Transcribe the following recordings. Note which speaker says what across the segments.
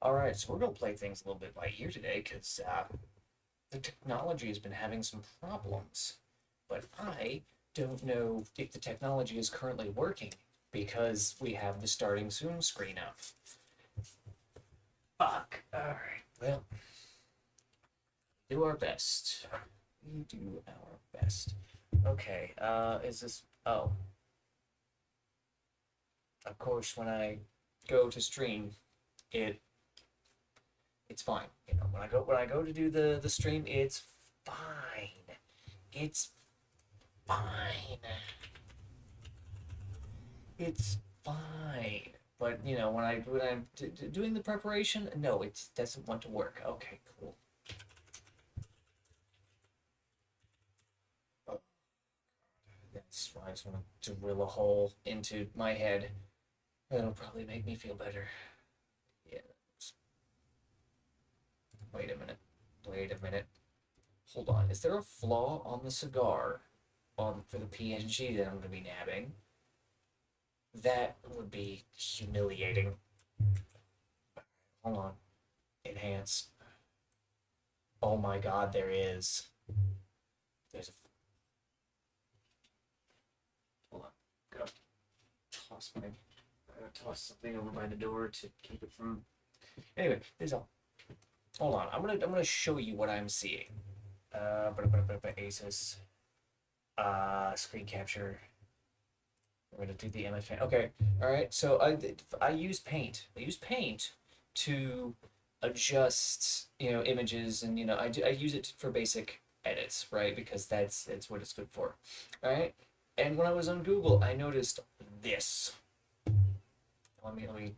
Speaker 1: Alright, so we're going to play things a little bit by ear today because the technology has been having some problems. But I don't know if the technology is currently working because we have the starting soon screen up. Fuck. Alright, well, do our best. We do our best. Okay, is this. Oh, of course, when I go to stream, it it's fine. You know, when I go to do the stream, it's fine. It's fine. It's fine. But you know, when I'm doing the preparation, no, it doesn't want to work. Okay, cool. Oh, that's why I just want to drill a hole into my head. That'll probably make me feel better. Yeah. Wait a minute. Wait a minute. Hold on. Is there a flaw on the cigar on for the PNG that I'm going to be nabbing? That would be humiliating. Hold on. Enhance. Oh my god, there is. There's a. Hold on. Gotta toss something over by the door to keep it from. Anyway, there's a. Hold on. I'm gonna show you what I'm seeing. Asus. Screen capture. We're gonna do the MS Paint. Okay, all right. So I use Paint. I use Paint to adjust images, and I use it for basic edits, right? Because that's what it's good for. All right. And when I was on Google, I noticed this. Let me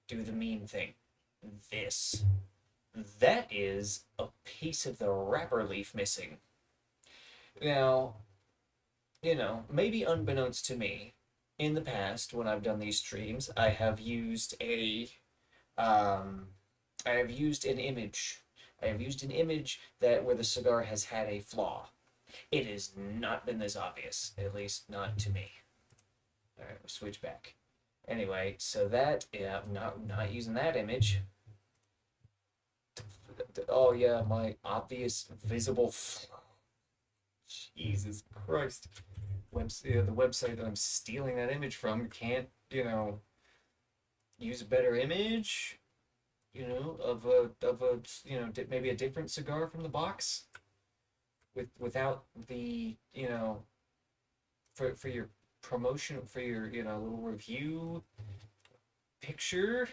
Speaker 1: do the meme thing. This. That is a piece of the wrapper leaf missing. Now, maybe unbeknownst to me, in the past when I've done these streams, um, I have used an image. I have used an image that where the cigar has had a flaw. It has not been this obvious, at least not to me. All right, we'll switch back. Anyway, so that yeah, not using that image. Oh yeah, my obvious visible flaw. Jesus Christ. The website that I'm stealing that image from can't, use a better image, of a maybe a different cigar from the box without the, for your promotion for your, little review picture.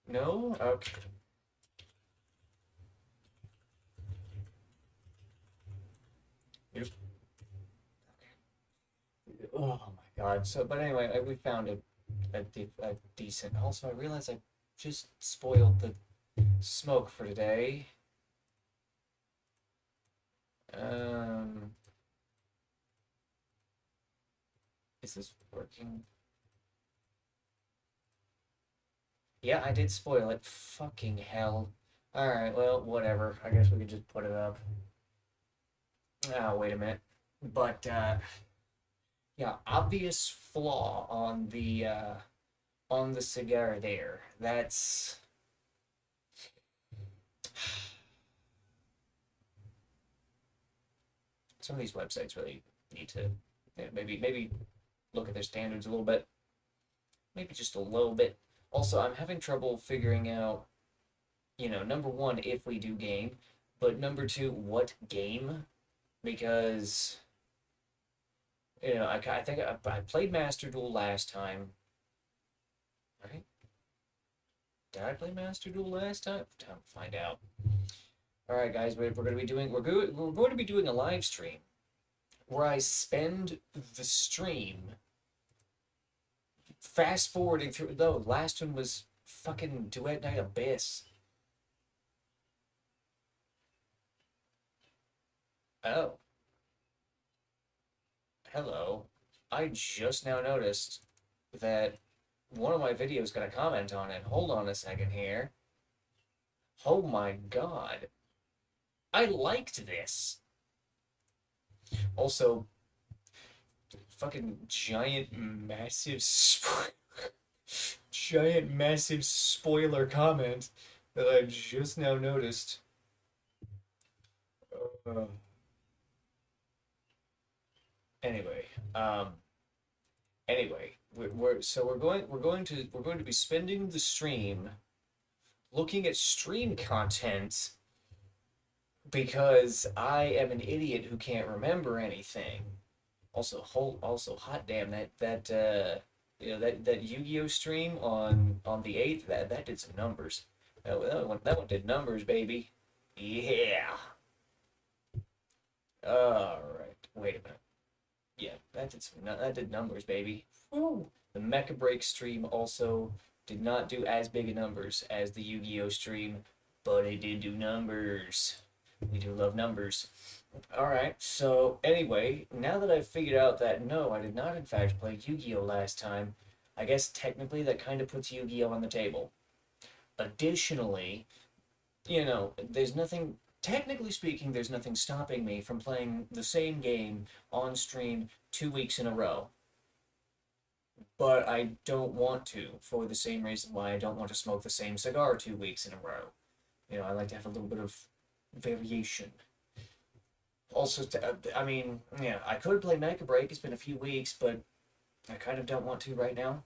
Speaker 1: No? Okay. Yep. Oh my god. So, but anyway, we found a decent. Also, I realized I just spoiled the smoke for today. Um, is this working? Yeah, I did spoil it. Fucking hell. Alright, well, whatever. I guess we could just put it up. Oh, wait a minute. But, yeah, obvious flaw on the cigar there. That's some of these websites really need to, maybe look at their standards a little bit. Maybe just a little bit. Also, I'm having trouble figuring out, number one, if we do game, but number two, what game? Because, I think I played Master Duel last time, right? Did I play Master Duel last time? Time to find out. All right, guys, we're going to be doing we're going to be doing a live stream where I spend the stream fast forwarding through. No, last one was fucking Duet Night Abyss. Oh, hello. I just now noticed that one of my videos got a comment on it. Hold on a second here. Oh my god. I liked this. Also, fucking giant, massive giant, massive spoiler comment that I just now noticed. Uh, anyway, um, anyway, we're going to be spending the stream looking at stream content because I am an idiot who can't remember anything. Also, hot damn that Yu-Gi-Oh stream on the 8th, that did some numbers. That one did numbers, baby. Yeah. All right. Wait a minute. Yeah, that did numbers, baby. Woo. The Mecha Break stream also did not do as big a numbers as the Yu-Gi-Oh stream, but it did do numbers. We do love numbers. All right. So anyway, now that I've figured out that no, I did not in fact play Yu-Gi-Oh last time, I guess technically that kind of puts Yu-Gi-Oh on the table. Additionally, there's nothing, technically speaking, there's nothing stopping me from playing the same game on stream 2 weeks in a row. But I don't want to, for the same reason why I don't want to smoke the same cigar 2 weeks in a row. I like to have a little bit of variation. Also, I mean, yeah, I could play Mecha Break. It's been a few weeks, but I kind of don't want to right now.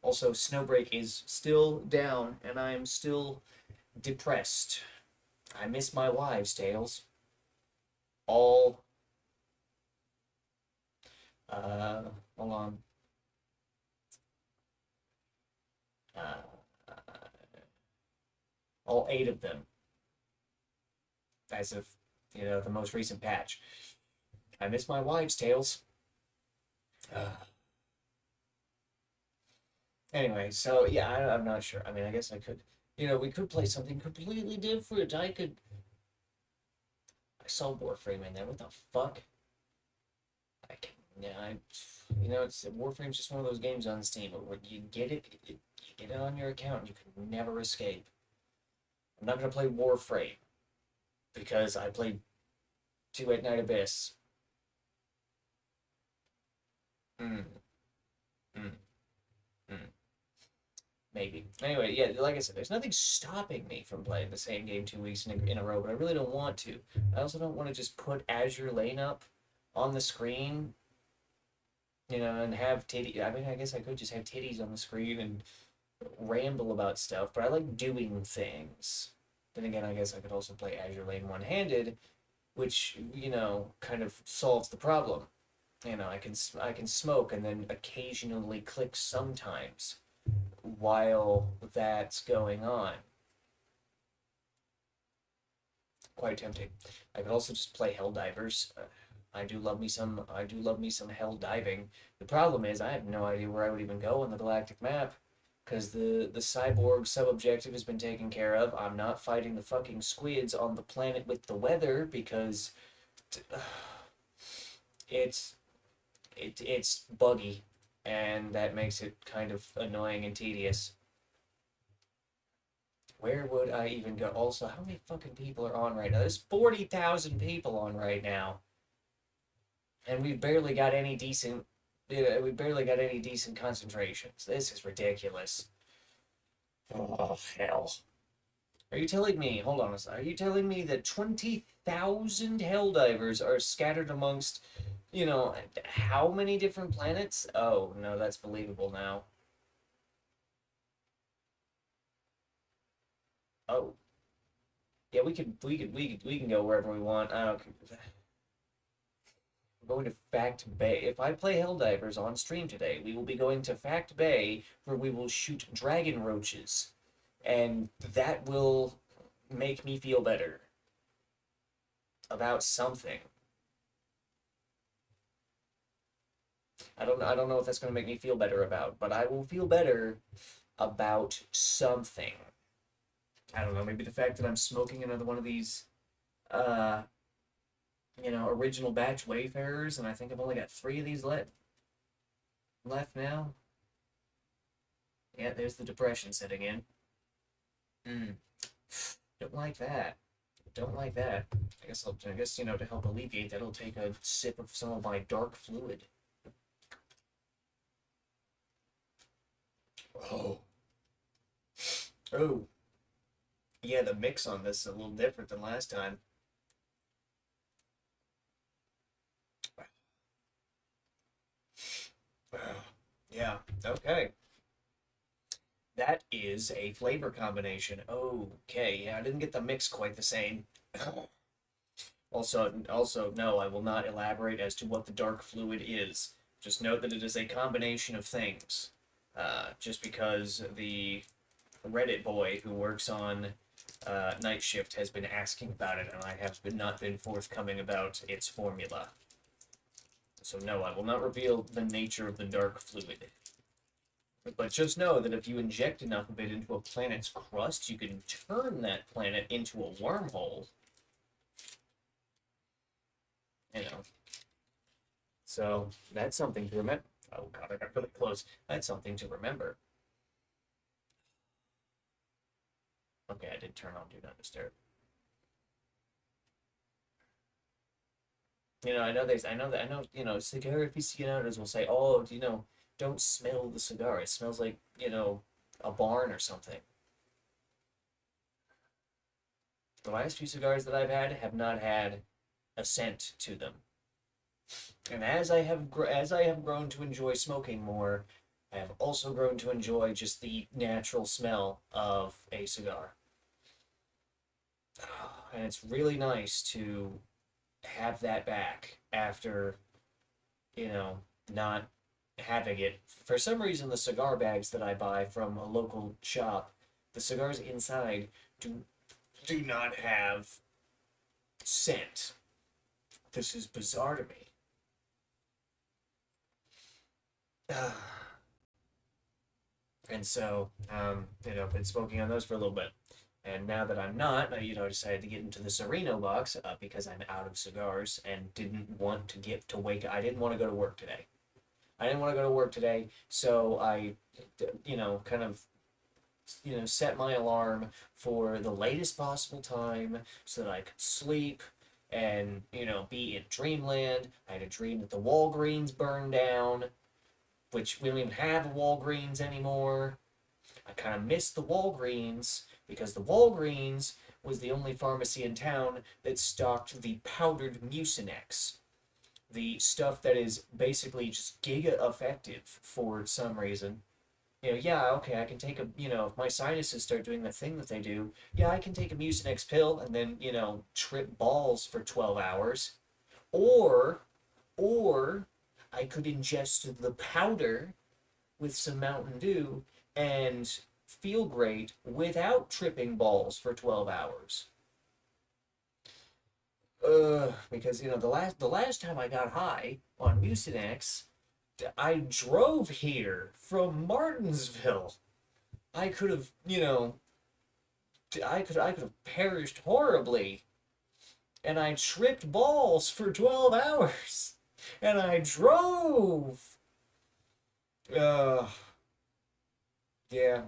Speaker 1: Also, Snowbreak is still down, and I am still depressed. I miss my wives' tales. All. Hold on. Uh, all 8 of them, as of the most recent patch. I miss my wives' tales. Anyway, so yeah, I'm not sure. I mean, I guess I could. We could play something completely different. I could. I saw Warframe in there. What the fuck? I can. Yeah, it's Warframe's just one of those games on Steam where you get it, you get it on your account, and you can never escape. I'm not gonna play Warframe because I played 2 at Night Abyss. Mm, mm, mm. Maybe. Anyway, yeah, like I said, there's nothing stopping me from playing the same game 2 weeks in a row, but I really don't want to. I also don't want to just put Azure Lane up on the screen, and have titty. I mean, I guess I could just have titties on the screen and ramble about stuff, but I like doing things. Then again, I guess I could also play Azure Lane one-handed, which, kind of solves the problem. I can smoke and then occasionally click sometimes while that's going on. Quite tempting. I could also just play Helldivers. I do love me some hell diving. The problem is I have no idea where I would even go on the galactic map because the cyborg sub-objective has been taken care of. I'm not fighting the fucking squids on the planet with the weather because it's it's buggy, and that makes it kind of annoying and tedious. Where would I even go? Also, how many fucking people are on right now? There's 40,000 people on right now, and we barely got any decent concentrations. This is ridiculous. Oh hell! Are you telling me? Hold on a second. Are you telling me that 20,000 Helldivers are scattered amongst, how many different planets? Oh no, that's believable now. Oh yeah, we can go wherever we want. I don't. We're going to Fact Bay. If I play Helldivers on stream today, we will be going to Fact Bay where we will shoot dragon roaches, and that will make me feel better about something. I don't know if that's going to make me feel better about, but I will feel better about something. I don't know, maybe the fact that I'm smoking another one of these uh original batch Wayfarers, and I think I've only got 3 of these left now. Yeah, there's the depression setting in. Mm. Don't like that. Don't like that. I guess to help alleviate that, I'll take a sip of some of my dark fluid. Oh, Oh, yeah, the mix on this is a little different than last time. Yeah, okay. That is a flavor combination. Okay, yeah, I didn't get the mix quite the same. Also, no, I will not elaborate as to what the dark fluid is. Just know that it is a combination of things. Just because the Reddit boy who works on Night Shift has been asking about it, and I have not been forthcoming about its formula. So no, I will not reveal the nature of the dark fluid. But just know that if you inject enough of it into a planet's crust, you can turn that planet into a wormhole. You know. So that's something to remember. Oh god, I got really close. That's something to remember. Okay, I did turn on Do Not Disturb. I know, cigar aficionados will say, oh, don't smell the cigar. It smells like, a barn or something. The last few cigars that I've had have not had a scent to them. And as I have grown to enjoy smoking more, I have also grown to enjoy just the natural smell of a cigar. And it's really nice to have that back after, you know, not having it. For some reason, the cigar bags that I buy from a local shop, the cigars inside do not have scent. This is bizarre to me. And so, been smoking on those for a little bit. And now that I'm not, I decided to get into the Serino box because I'm out of cigars and didn't want to get to wake. I didn't want to go to work today. I didn't want to go to work today, so I, kind of, set my alarm for the latest possible time so that I could sleep and, be in dreamland. I had a dream that the Walgreens burned down, which we don't even have a Walgreens anymore. I kind of missed the Walgreens because the Walgreens was the only pharmacy in town that stocked the powdered Mucinex, the stuff that is basically just giga effective for some reason. Yeah, okay, I can take if my sinuses start doing the thing that they do, yeah, I can take a Mucinex pill and then, trip balls for 12 hours. Or, or I could ingest the powder with some Mountain Dew and feel great without tripping balls for 12 hours. Because the last time I got high on Mucinex, I drove here from Martinsville. I could have, I could have perished horribly, and I tripped balls for 12 hours, and I drove. Uh, yeah,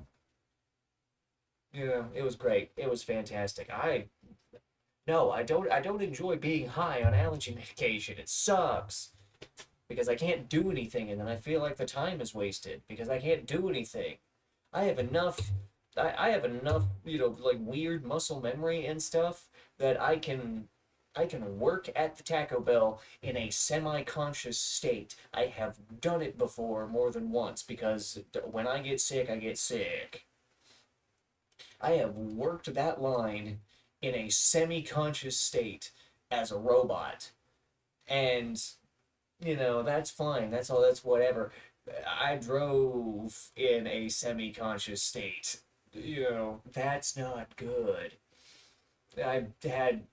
Speaker 1: it was great. It was fantastic. No, I don't enjoy being high on allergy medication. It sucks because I can't do anything and then I feel like the time is wasted because I can't do anything. I have enough I have enough, like weird muscle memory and stuff that I can work at the Taco Bell in a semi-conscious state. I have done it before more than once because when I get sick, I get sick. I have worked that line in a semi-conscious state as a robot. And, that's fine. That's all, that's whatever. I drove in a semi-conscious state. That's not good. I had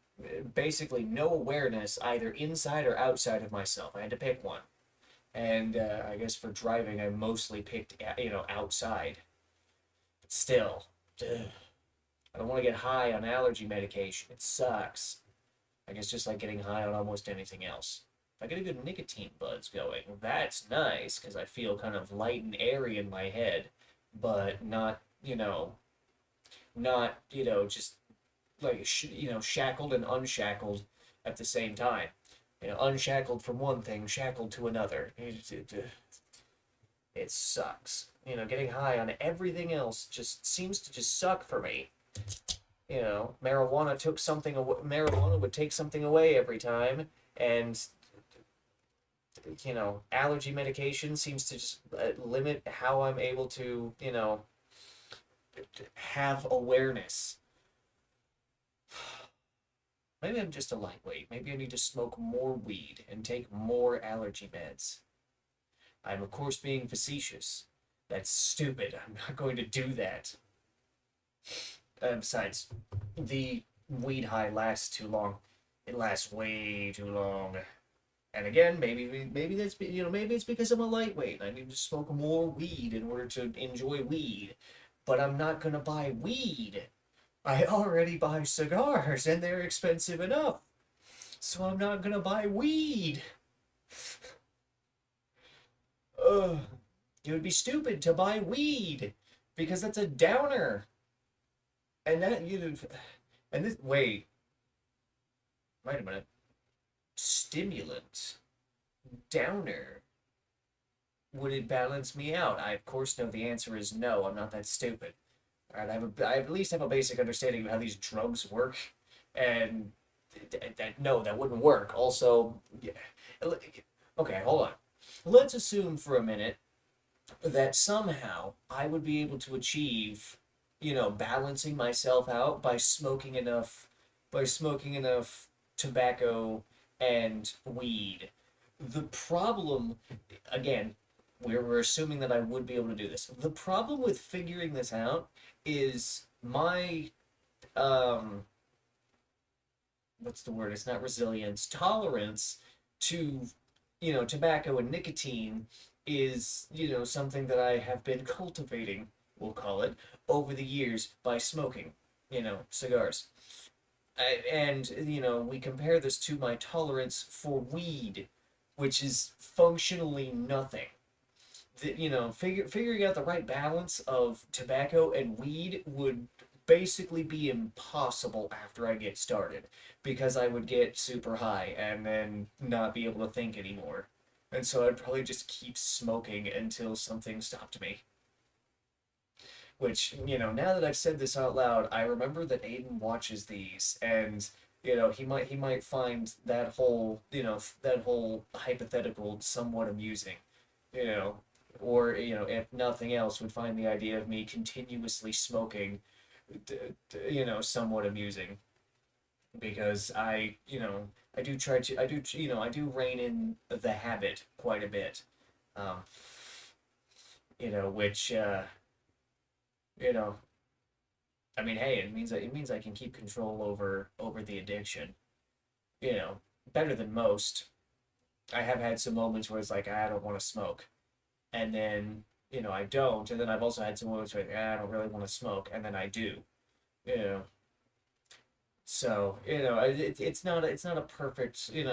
Speaker 1: basically no awareness either inside or outside of myself. I had to pick one. And I guess for driving, I mostly picked, outside. But still, ugh. I don't want to get high on allergy medication. It sucks. I guess just like getting high on almost anything else. If I get a good nicotine buzz going, that's nice because I feel kind of light and airy in my head, but not just like shackled and unshackled at the same time. Unshackled from one thing, shackled to another. it sucks. Getting high on everything else just seems to just suck for me. Marijuana would take something away every time, and allergy medication seems to just limit how I'm able to, have awareness. Maybe I'm just a lightweight. Maybe I need to smoke more weed and take more allergy meds. I'm, of course, being facetious. That's stupid. I'm not going to do that. Besides, the weed high lasts too long. It lasts way too long. And again, maybe that's maybe it's because I'm a lightweight. I need to smoke more weed in order to enjoy weed. But I'm not gonna buy weed. I already buy cigars, and they're expensive enough. So I'm not gonna buy weed. Ugh. It would be stupid to buy weed because that's a downer. And that you and this wait a minute. Stimulant downer. Would it balance me out? I of course know the answer is no. I'm not that stupid. All right, I at least have a basic understanding of how these drugs work, and no, that wouldn't work. Also, yeah. Okay, hold on. Let's assume for a minute that somehow I would be able to achieve, balancing myself out by smoking enough tobacco and weed. The problem, again, we're assuming that I would be able to do this. The problem with figuring this out is my um what's the word? It's not resilience, tolerance to tobacco and nicotine is something that I have been cultivating, we'll call it, over the years by smoking cigars. And we compare this to my tolerance for weed, which is functionally nothing. Figuring out the right balance of tobacco and weed would basically be impossible after I get started because I would get super high and then not be able to think anymore. And so I'd probably just keep smoking until something stopped me. Which, now that I've said this out loud, I remember that Aiden watches these, and he might find that whole hypothetical somewhat amusing, you know, or if nothing else, would find the idea of me continuously smoking, somewhat amusing, because I do try to I do rein in the habit quite a bit, um, which you know I mean, hey, it means I can keep control over the addiction. You know, better than most. I have had some moments where it's like I don't want to smoke, and then I don't, and then I've also had some moments where I don't really want to smoke, and then I do. You know, so it's not a perfect I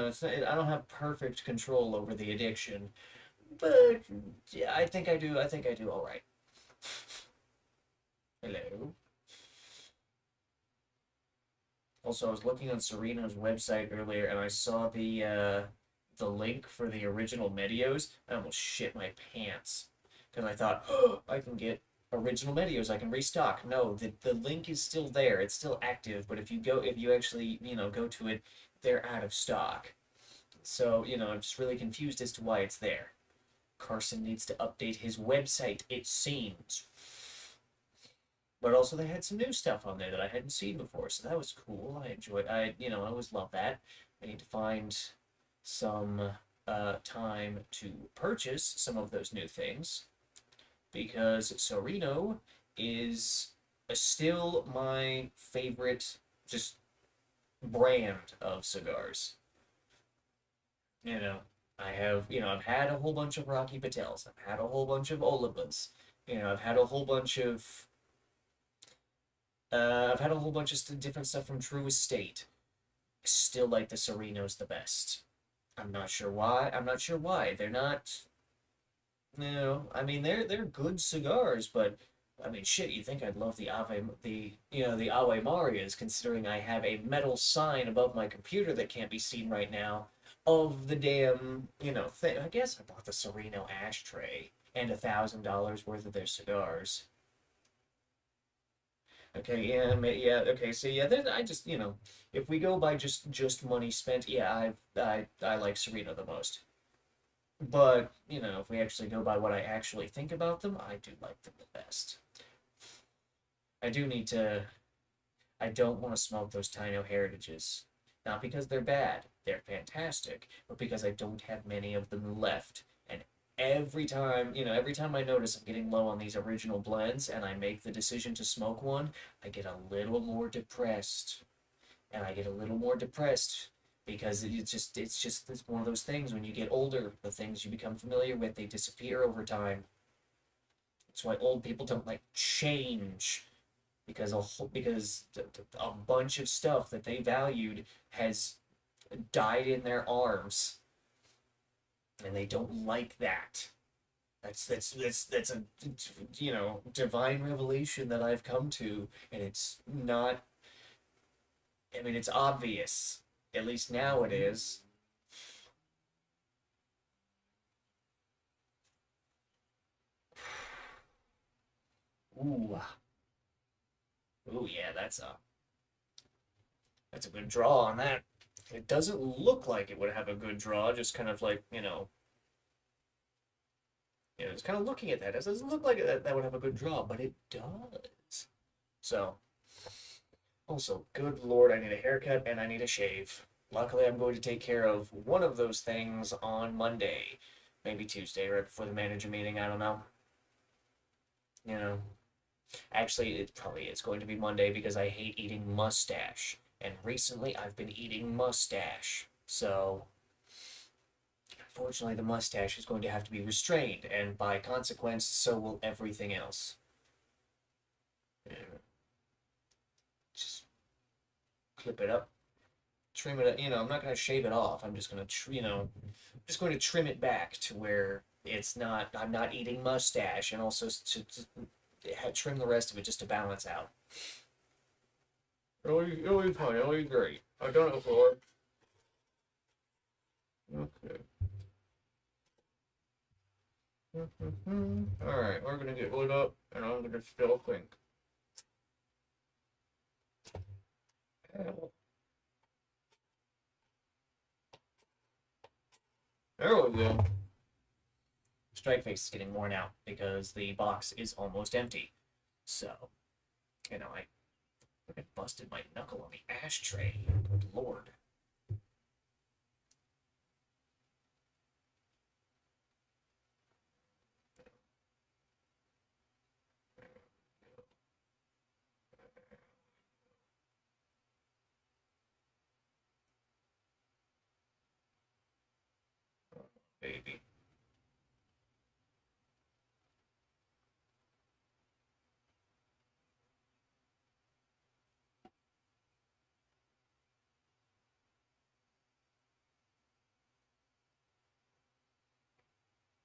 Speaker 1: don't have perfect control over the addiction, but yeah, I think I do all right. Hello. Also, I was looking on Serino's website earlier, and I saw the link for the original Medios. I almost shit my pants because I thought, oh, I can get original Medios. I can restock. No, the link is still there. It's still active, but if you actually go to it, they're out of stock. So I'm just really confused as to why it's there. Carson needs to update his website, it seems. But also they had some new stuff on there that I hadn't seen before, so that was cool. I enjoyed. I always love that. I need to find some time to purchase some of those new things because Serino is still my favorite just brand of cigars. You know, I've had a whole bunch of Rocky Patels. I've had a whole bunch of Olivas. I've had a whole bunch of different stuff from True Estate. I still like the Sereno's the best. I'm not sure why. I'm not sure why. They're not. I mean they're good cigars, but I mean shit. You think I'd love the Ave Marias, considering I have a metal sign above my computer that can't be seen right now of the damn thing. I guess I bought the Sereno ashtray. and $1,000 worth of their cigars. Okay, yeah, yeah. Okay, so yeah, then I just if we go by just money spent, yeah, I like Serino the most. But if we actually go by what I actually think about them, I do like them the best. I do need to. I don't want to smoke those Tino Heritages. Not because they're bad, they're fantastic, but because I don't have many of them left. And every time I notice I'm getting low on these original blends and I make the decision to smoke one, I get a little more depressed. And I get a little more depressed because it's one of those things when you get older, the things you become familiar with, they disappear over time. That's why old people don't like change because a bunch of stuff that they valued has died in their arms, and they don't like that. That's a divine revelation that I've come to, and it's not. I mean, it's obvious. At least now it is. Ooh, ooh, yeah, that's a good draw on that. It doesn't look like it would have a good draw. Just kind of like just kind of looking at that. It doesn't look like that would have a good draw, but it does. So, also, good lord, I need a haircut and I need a shave. Luckily, I'm going to take care of one of those things on Monday, maybe Tuesday, right before the manager meeting. I don't know. You know, actually, it probably is going to be Monday because I hate eating mustache, and recently I've been eating mustache. So, unfortunately, the mustache is going to have to be restrained, and by consequence, so will everything else. Just clip it up, trim it. I'm not going to shave it off. I'm just going to, just going to trim it back to where it's not. I'm not eating mustache, and also to trim the rest of it just to balance out. It'll be fine. It'll be great. I've done it before. Okay. All right, we're gonna get lit up, and I'm gonna still think. There we go. Strike face is getting worn out because the box is almost empty. So, I busted my knuckle on the ashtray. Good lord. Baby.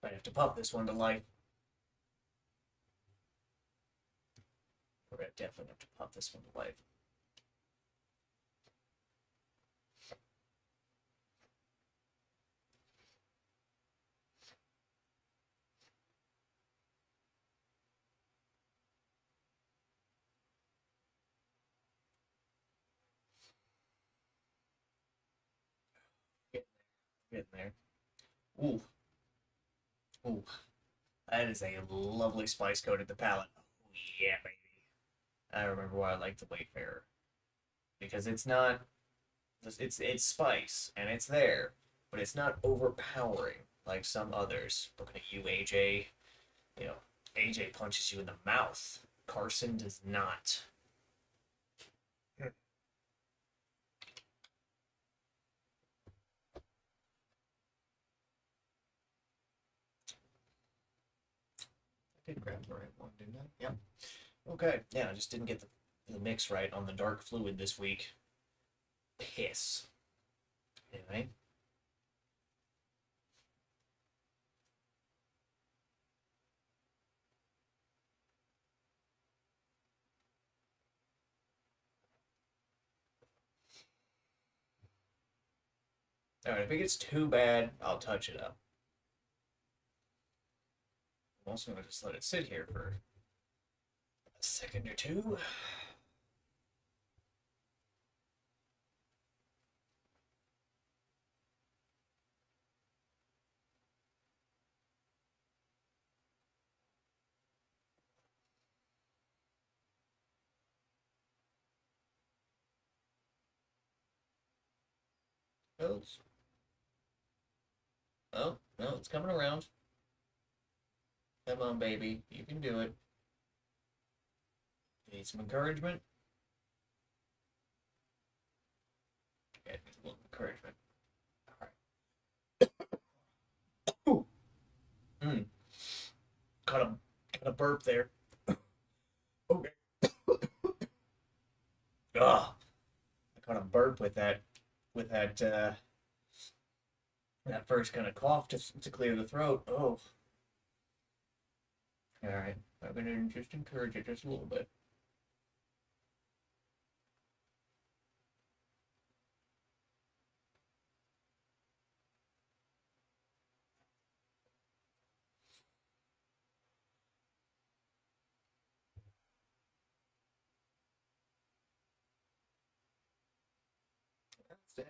Speaker 1: Might have to puff this one to life. We're gonna definitely have to puff this one to life. Getting there. Ooh, ooh. That is a lovely spice coated the palate. Oh, yeah, baby. I remember why I liked the Wayfarer. Because it's not it's spice and it's there, but it's not overpowering like some others. Looking at you, AJ. You know, AJ punches you in the mouth. Carson does not. I did grab the right one, didn't I? Yep. Okay. Yeah, I just didn't get the mix right on the dark fluid this week. Piss. Anyway. Alright, if it gets too bad, I'll touch it up. I'm also going to just let it sit here for a second or two. Oh, oh, no, it's coming around. Come on, baby. You can do it. You need some encouragement? Yeah, it needs a little encouragement. All right. Ooh. Mm. Got a burp there. Okay. Ah, I caught a burp with that that first kind of cough to clear the throat. Oh, all right. I'm gonna just encourage it just a little bit.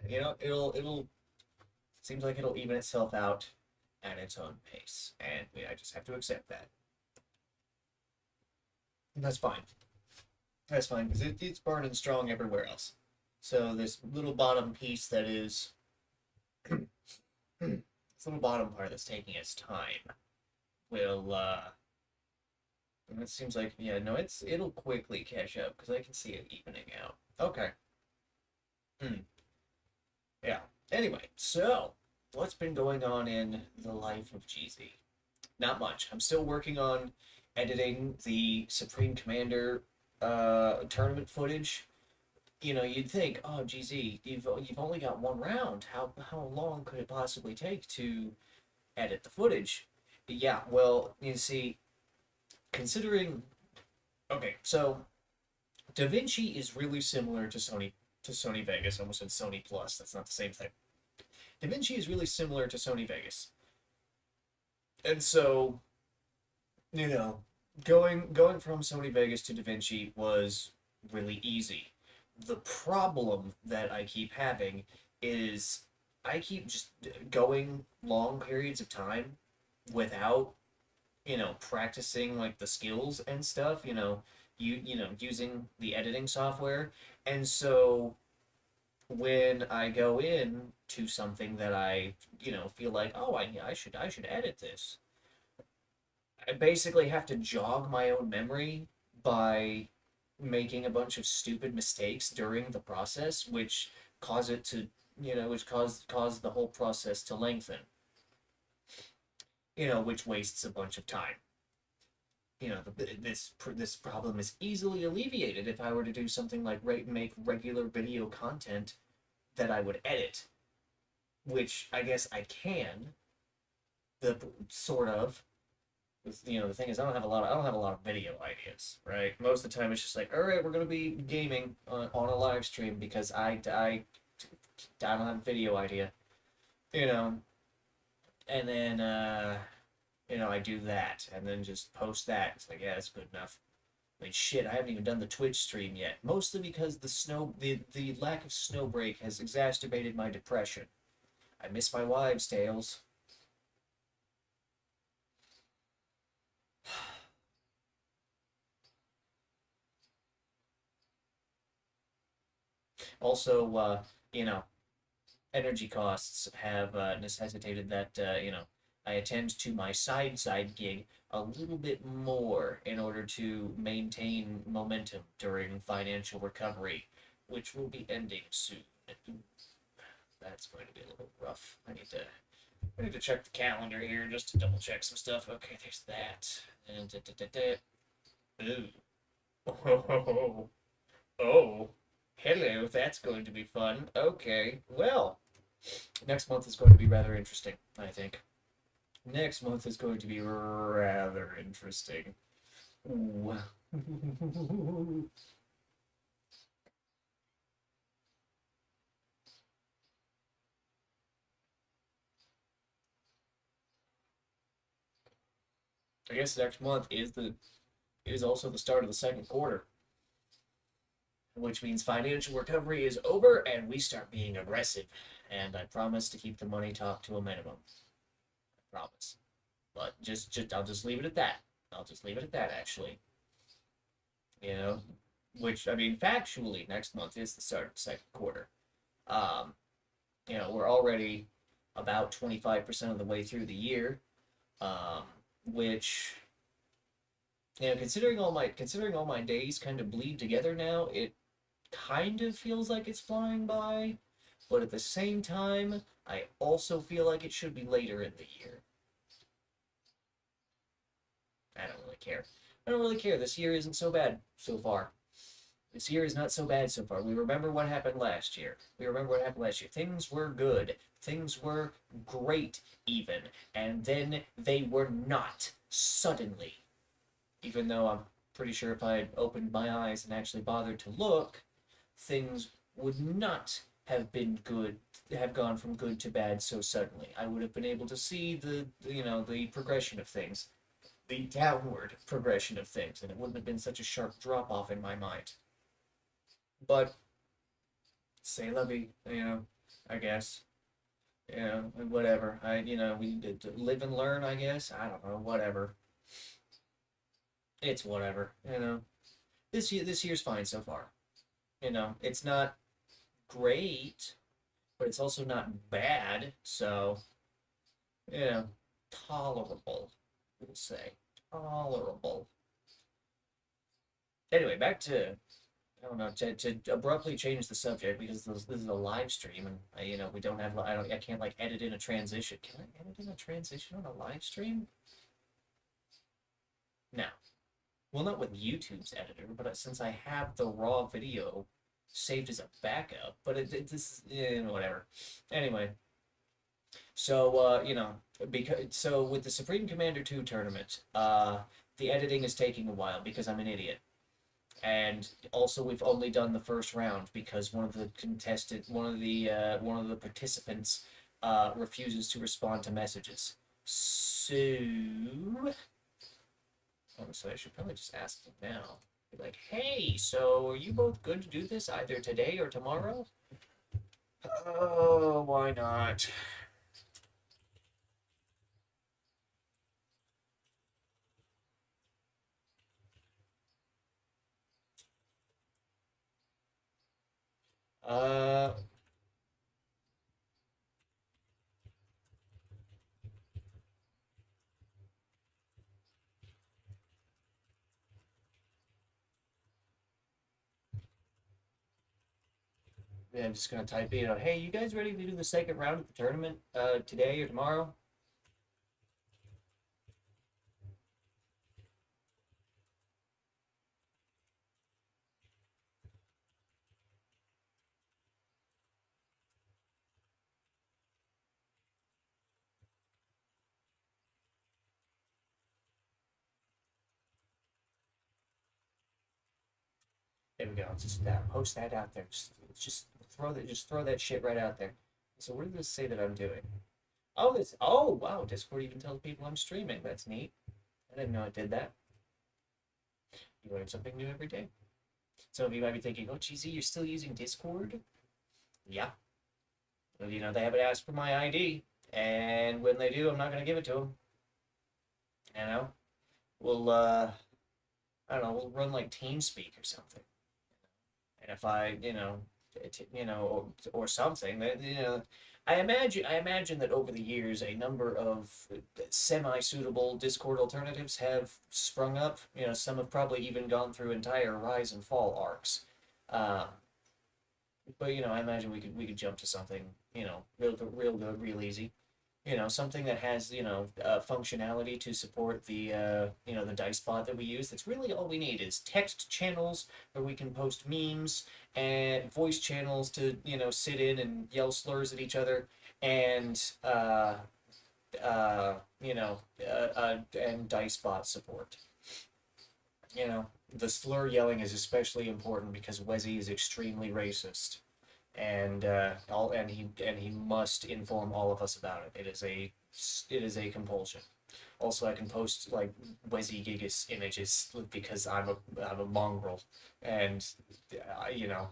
Speaker 1: It'll seems like it'll even itself out at its own pace, and I just have to accept that. And that's fine. That's fine because it's burning strong everywhere else. So this little bottom piece that is this little bottom part that's taking its time will it seems like yeah, no, it'll quickly catch up because I can see it evening out. Okay. Hmm. Yeah. Anyway, so what's been going on in the life of GZ? Not much. I'm still working on editing the Supreme Commander tournament footage. You'd think, oh, GZ, you've only got one round. How long could it possibly take to edit the footage? Yeah, well, you see, considering okay, so DaVinci is really similar to Sony Vegas. I almost said Sony Plus. That's not the same thing. DaVinci is really similar to Sony Vegas, and so you know, going from Sony Vegas to DaVinci was really easy. The problem that I keep having is I keep just going long periods of time without practicing like the skills and stuff. Using the editing software, and so when I go in to something that I feel like, oh, I should edit this. I basically have to jog my own memory by making a bunch of stupid mistakes during the process, which cause it to, which cause the whole process to lengthen, which wastes a bunch of time. This problem is easily alleviated if I were to do something like make regular video content that I would edit, which I guess I can, the sort of, the thing is I don't have a lot of video ideas, right? Most of the time it's just like, all right, we're gonna be gaming on a live stream because I don't have a video idea, you know, and then I do that and then just post that. It's like, yeah, that's good enough. I mean, shit, I haven't even done the Twitch stream yet, mostly because the lack of snow break has exacerbated my depression. I miss my wives' tales. Also, you know, energy costs have necessitated that I attend to my side gig a little bit more in order to maintain momentum during financial recovery, which will be ending soon. That's going to be a little rough. I need to check the calendar here just to double check some stuff. Okay, there's that. And ooh. Oh, oh, hello. That's going to be fun. Okay, well, next month is going to be rather interesting, I think. Next month is going to be rather interesting. Ooh. I guess next month is also the start of the second quarter, which means financial recovery is over and we start being aggressive. And I promise to keep the money talk to a minimum. I promise. But I'll just leave it at that. I'll just leave it at that. Actually, you know, which I mean, factually, next month is the start of the second quarter. Um, we're already about 25% of the way through the year, um, which considering all my days kind of bleed together now, it kind of feels like it's flying by, but at the same time, I also feel like it should be later in the year. I don't really care. I don't really care. This year isn't so bad so far. This year is not so bad so far. We remember what happened last year. We remember what happened last year. Things were good. Things were great, even. And then they were not. Suddenly. Even though I'm pretty sure if I had opened my eyes and actually bothered to look, things would not have gone from good to bad so suddenly. I would have been able to see the progression of things, the downward progression of things, and it wouldn't have been such a sharp drop off in my mind. But say la vie, I guess. Whatever. We live and learn, I guess. I don't know, whatever. It's whatever. This year's fine so far. It's not great, but it's also not bad. So, you know, tolerable, we'll say. Tolerable. Anyway, back to I don't know to abruptly change the subject because this is a live stream and we don't have I can't like edit in a transition. Can I edit in a transition on a live stream? No. Well, not with YouTube's editor, but since I have the raw video saved as a backup, but this whatever. Anyway, so with the Supreme Commander 2 tournament, the editing is taking a while because I'm an idiot. And also, we've only done the first round because one of the participants refuses to respond to messages. So, honestly, I should probably just ask them now. Be like, hey, so are you both good to do this either today or tomorrow? Oh, why not? Uh, yeah, I'm just gonna type in, hey, you guys ready to do the second round of the tournament today or tomorrow? There we go. Just post that out there. Just throw that shit right out there. So what does this say that I'm doing? Oh wow, Discord even tells people I'm streaming. That's neat. I didn't know it did that. You learn something new every day. Some of you might be thinking, oh cheesy, you're still using Discord? Yeah. Well, they haven't asked for my ID, and when they do, I'm not gonna give it to them. You know, we'll I don't know, we'll run like TeamSpeak or something. And if I, or something, I imagine that over the years, a number of semi-suitable Discord alternatives have sprung up. Some have probably even gone through entire rise and fall arcs. Um, but I imagine we could jump to something, real good, real easy. Something that has functionality to support the dice bot that we use. That's really all we need is text channels where we can post memes and voice channels to sit in and yell slurs at each other and and dice bot support. The slur yelling is especially important because Wezzy is extremely racist and he must inform all of us about it. It is a compulsion. Also, I can post like Wezzy Gigas images because I'm a mongrel, and you know,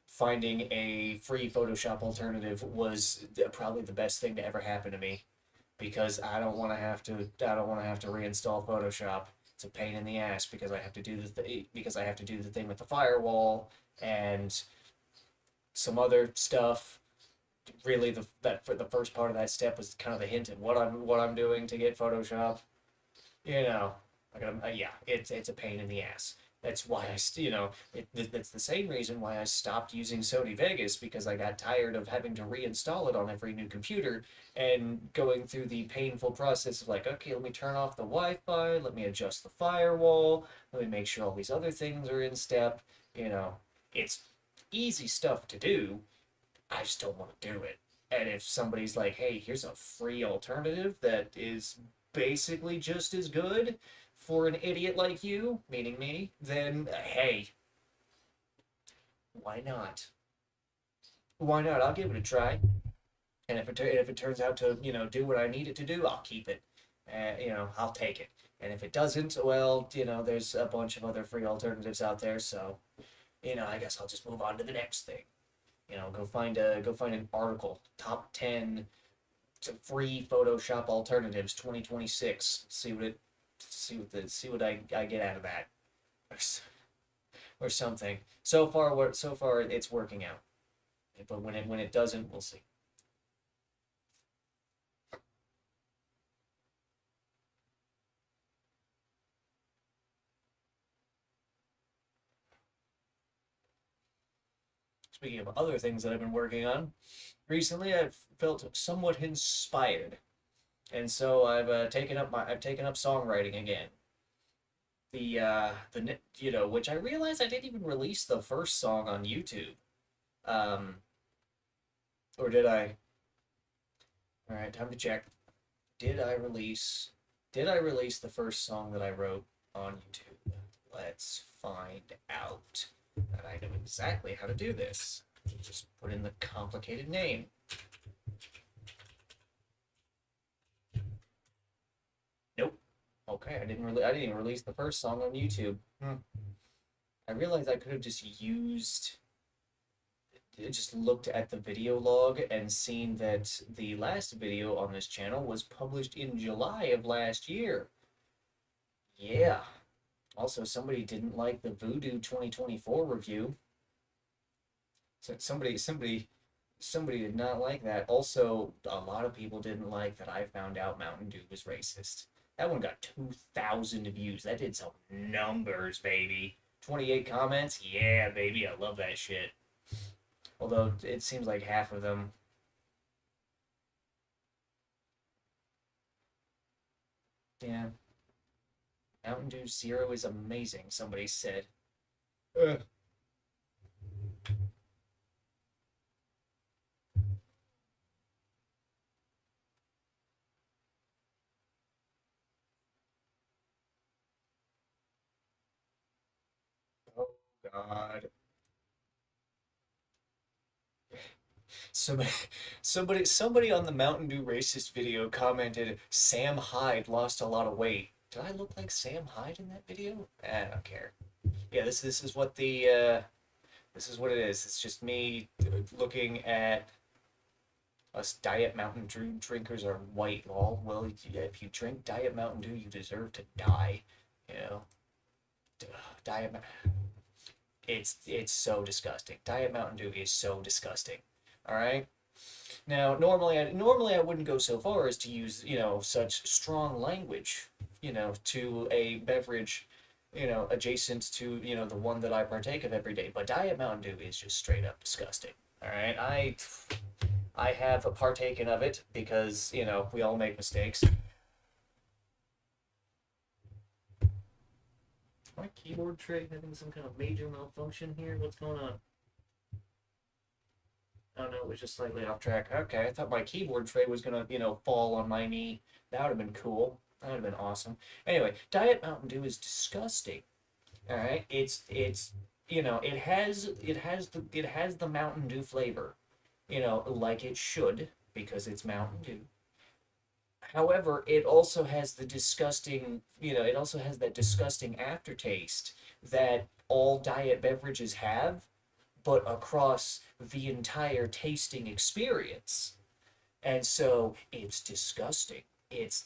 Speaker 1: finding a free Photoshop alternative was probably the best thing to ever happen to me because I don't want to have to reinstall Photoshop. It's a pain in the ass because I have to do the thing with the firewall and some other stuff. Really, that for the first part of that step was kind of a hint at what I'm doing to get Photoshop. You know, yeah, it's a pain in the ass. That's why that's the same reason why I stopped using Sony Vegas because I got tired of having to reinstall it on every new computer and going through the painful process of like, okay, let me turn off the Wi-Fi, let me adjust the firewall, let me make sure all these other things are in step. You know, it's easy stuff to do. I just don't want to do it. And if somebody's like, hey, here's a free alternative that is basically just as good for an idiot like you, meaning me, then hey, why not? Why not? I'll give it a try. And if it turns out to do what I need it to do, I'll keep it. I'll take it. And if it doesn't, well, there's a bunch of other free alternatives out there. So I guess I'll just move on to the next thing. Go find an article, top 10 free Photoshop alternatives 2026. See what I get out of that, or something. So far it's working out, but when it doesn't, we'll see. Speaking of other things that I've been working on recently, I've felt somewhat inspired, and so I've taken up songwriting again. Which I realized I didn't even release the first song on YouTube. Um, or did I? All right, time to check. Did I release? Did I release the first song that I wrote on YouTube? Let's find out. And I know exactly how to do this. Just put in the complicated name. Nope. Okay, I didn't even release the first song on YouTube. I realized I could have just looked at the video log and seen that the last video on this channel was published in July of last year. Yeah. Also, somebody didn't like the Voodoo 2024 review. So somebody did not like that. Also, a lot of people didn't like that I found out Mountain Dew was racist. That one got 2,000 views. That did some numbers, baby. 28 comments? Yeah, baby, I love that shit. Although it seems like half of them. Yeah. Mountain Dew Zero is amazing, somebody said. Ugh. Oh, God. Somebody, somebody on the Mountain Dew racist video commented, Sam Hyde lost a lot of weight. Did I look like Sam Hyde in that video? I don't care. Yeah, this is what it is. It's just me looking at us Diet Mountain Dew drinkers are white. Lol. Well, yeah, if you drink Diet Mountain Dew, you deserve to die. You know, Diet. It's so disgusting. Diet Mountain Dew is so disgusting. All right. Now, normally I wouldn't go so far as to use such strong language to a beverage adjacent to the one that I partake of every day. But Diet Mountain Dew is just straight up disgusting. All right, I have partaken of it because we all make mistakes. My keyboard tray having some kind of major malfunction here? What's going on? Oh no, it was just slightly off track. Okay, I thought my keyboard tray was gonna, fall on my knee. That would have been cool. That would have been awesome. Anyway, Diet Mountain Dew is disgusting. All right, it has the Mountain Dew flavor, like it should because it's Mountain Dew. However, it also has the disgusting, it also has that disgusting aftertaste that all diet beverages have, but across the entire tasting experience. And so it's disgusting. It's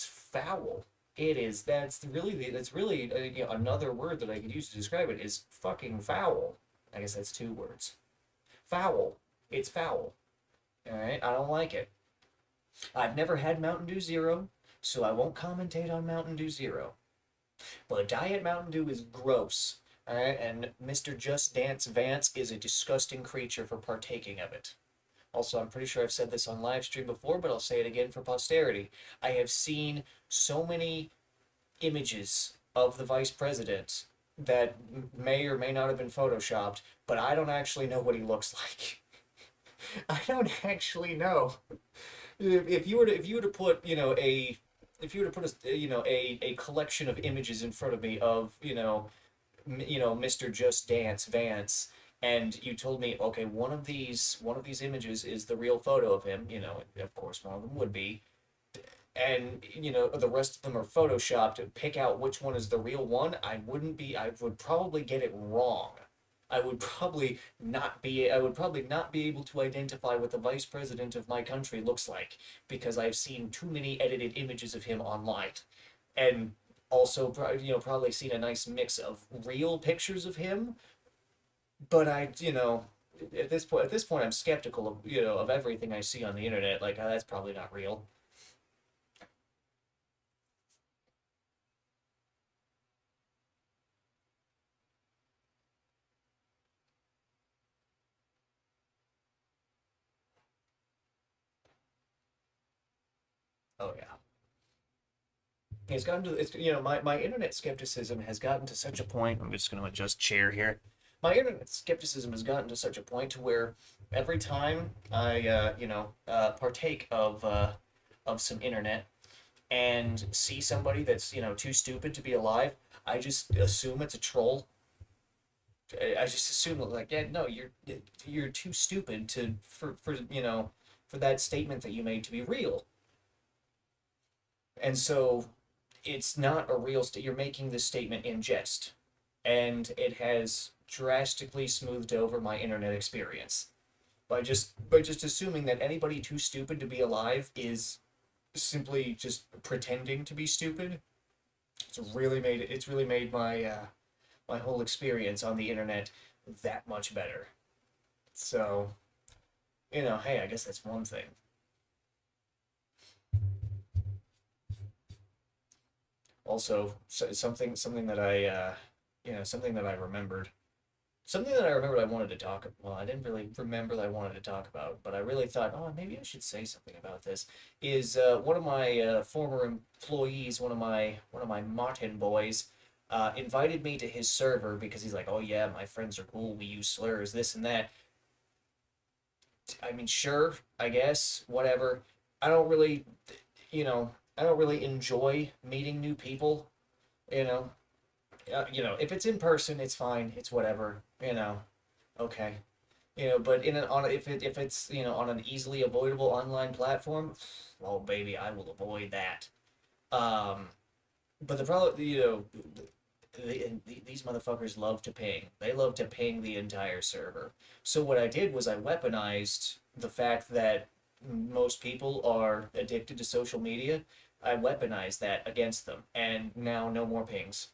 Speaker 1: foul. It is. That's really another word that I could use to describe it is fucking foul. I guess that's two words. Foul. It's foul. All right. I don't like it. I've never had Mountain Dew Zero, so I won't commentate on Mountain Dew Zero. But Diet Mountain Dew is gross. All right, and Mr. Just Dance Vance is a disgusting creature for partaking of it. Also, I'm pretty sure I've said this on live stream before, but I'll say it again for posterity. I have seen so many images of the vice president that may or may not have been photoshopped, but I don't actually know what he looks like. I don't actually know. If you were to put a if you were to put a collection of images in front of me of Mr. Just Dance Vance, and you told me, okay, one of these images is the real photo of him, of course one of them would be, and the rest of them are photoshopped, pick out which one is the real one, I would probably get it wrong. I would probably not be able to identify what the vice president of my country looks like because I've seen too many edited images of him online. And also probably seen a nice mix of real pictures of him, but at this point I'm skeptical of everything I see on the internet, like that's probably not real. Oh yeah. My internet skepticism has gotten to such a point. I'm just going to adjust chair here. My internet skepticism has gotten to such a point to where every time I partake of some internet and see somebody that's too stupid to be alive, I just assume it's a troll. I just assume like, yeah, no, you're too stupid to for that statement that you made to be real. And so it's not a real you're making this statement in jest, and it has drastically smoothed over my internet experience by just assuming that anybody too stupid to be alive is simply just pretending to be stupid. It's really made my whole experience on the internet that much better. So hey, I guess that's one thing. Also, something that I remembered. Something that I remembered I wanted to talk about. Well, I didn't really remember that I wanted to talk about, but I really thought, oh, maybe I should say something about this. Is one of my former employees, one of my Martin boys, invited me to his server because he's like, oh yeah, my friends are cool. We use slurs, this and that. I mean, sure, I guess, whatever. I don't really, I don't really enjoy meeting new people. You know, if it's in person, it's fine. It's whatever. Okay. But if it's on an easily avoidable online platform, oh baby, I will avoid that. Um, but the problem, these motherfuckers love to ping. They love to ping the entire server. So what I did was I weaponized the fact that most people are addicted to social media. I weaponized that against them, and now no more pings.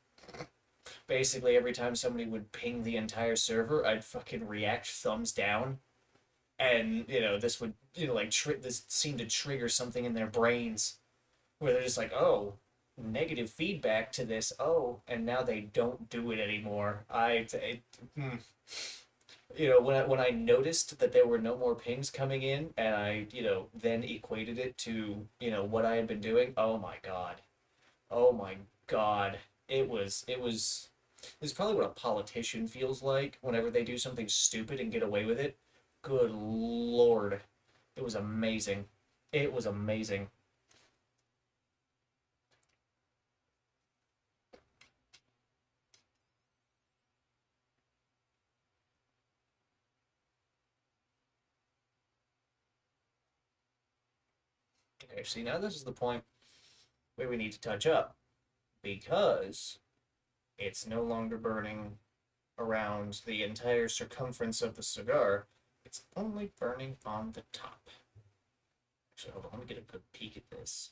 Speaker 1: Basically, every time somebody would ping the entire server, I'd fucking react thumbs down, and this would this seemed to trigger something in their brains where they're just like, oh, negative feedback to this, oh, and now they don't do it anymore. Hmm. When I noticed that there were no more pings coming in, and I then equated it to what I had been doing. Oh my god, oh my god, it's probably what a politician feels like whenever they do something stupid and get away with it. Good lord, it was amazing. It was amazing. Okay, see, now this is the point where we need to touch up because it's no longer burning around the entire circumference of the cigar. It's only burning on the top. Actually, hold on, let me get a good peek at this.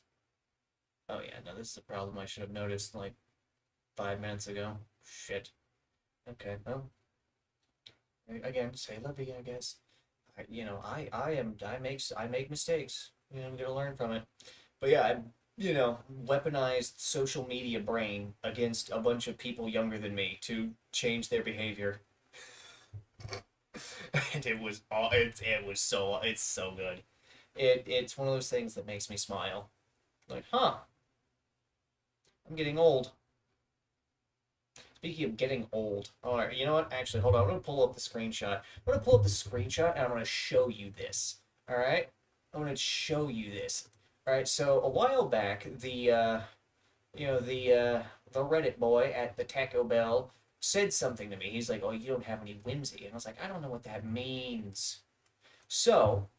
Speaker 1: Oh yeah, no, this is a problem I should have noticed like 5 minutes ago. Shit. Okay, well, again, say la vie, I guess. I make mistakes. I'm gonna learn from it. But yeah, weaponized social media brain against a bunch of people younger than me to change their behavior. And it's so good. It's one of those things that makes me smile. Like, huh, I'm getting old. Speaking of getting old, all right, you know what? Actually, hold on. I'm gonna pull up the screenshot. I'm gonna pull up the screenshot and I'm gonna show you this. All right, I'm gonna show you this. All right. So a while back, the Reddit boy at the Taco Bell said something to me. He's like, "Oh, you don't have any whimsy," and I was like, "I don't know what that means." So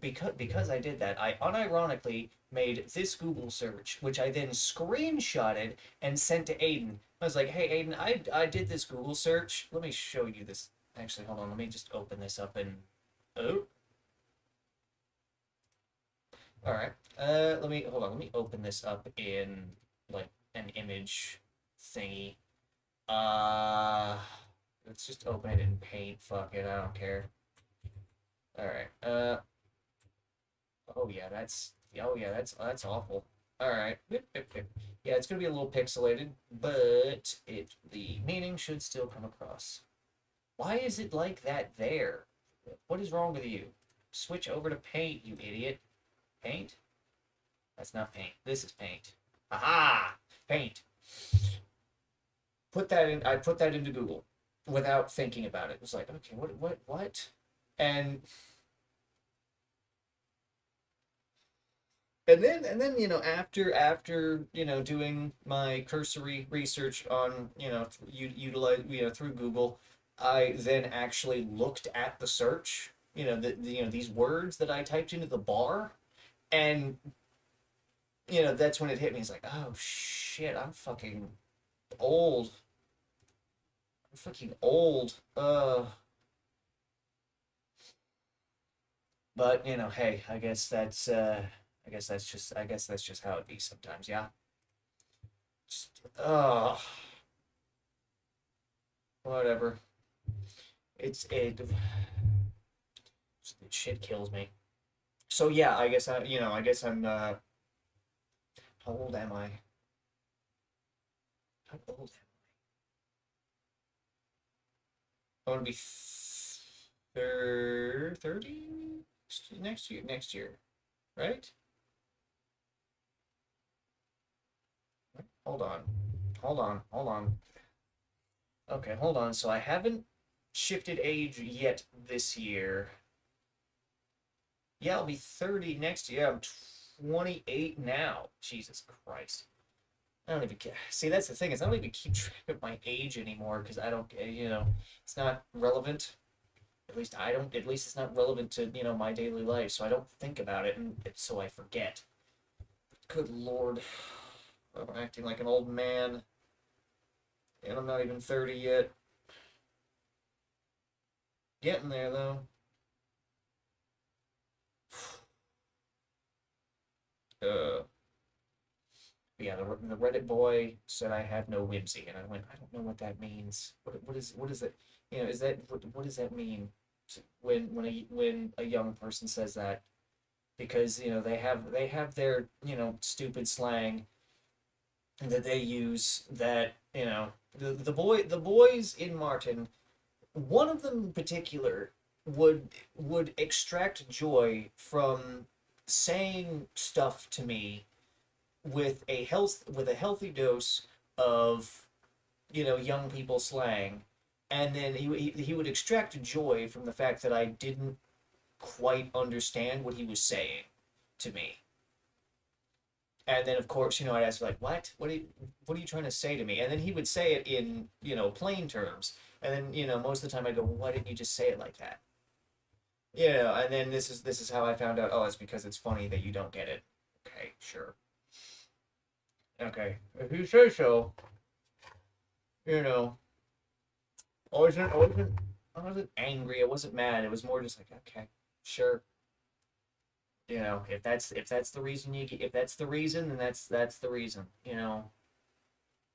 Speaker 1: because I did that, I unironically made this Google search, which I then screenshotted and sent to Aiden. I was like, "Hey, Aiden, I did this Google search. Let me show you this. Actually, hold on. Let me just open this up and oh, all right. Let me hold on. Let me open this up in like an image thingy. Uh, let's just open it in Paint. Fuck it. I don't care. All right. Oh yeah, that's awful. All right. Yeah, it's gonna be a little pixelated, but the meaning should still come across. Why is it like that there? What is wrong with you? Switch over to Paint, you idiot. Paint? That's not Paint. This is Paint. Aha! Paint. Put that in. I put that into Google without thinking about it. It was like, okay, what? And and then after doing my cursory research on utilize through Google, I then actually looked at the search, these words that I typed into the bar, and that's when it hit me. It's like, oh shit, I'm fucking old. I'm fucking old. But hey, I guess that's just how it be sometimes, yeah. Just, whatever. Shit kills me. So yeah, I guess I'm how old am I? How old am I? I want to be 30 next year, right? Hold on. Hold on. Okay, hold on. So I haven't shifted age yet this year. Yeah, I'll be 30 next year. I'm 28 now. Jesus Christ. I don't even care. See, that's the thing is I don't even keep track of my age anymore because I don't, it's not relevant. At least I don't. At least it's not relevant to my daily life, so I don't think about it, and so I forget. Good Lord, I'm acting like an old man, and I'm not even 30 yet. Getting there though. Uh, yeah, the Reddit boy said I have no whimsy, and I went, I don't know what that means. What is it? Is that what does that mean when a young person says that? Because they have their stupid slang that they use that the boys in Martin, one of them in particular would extract joy from saying stuff to me with a healthy dose of young people slang, and then he would extract joy from the fact that I didn't quite understand what he was saying to me. And then of course I'd ask like what are you trying to say to me, and then he would say it in plain terms, and then most of the time I go, well, why didn't you just say it like that? And then this is how I found out. Oh, it's because it's funny that you don't get it. Okay, sure. Okay, if you say so. You know, I wasn't angry. I wasn't mad. It was more just like, okay, sure. If that's the reason if that's the reason, then that's the reason.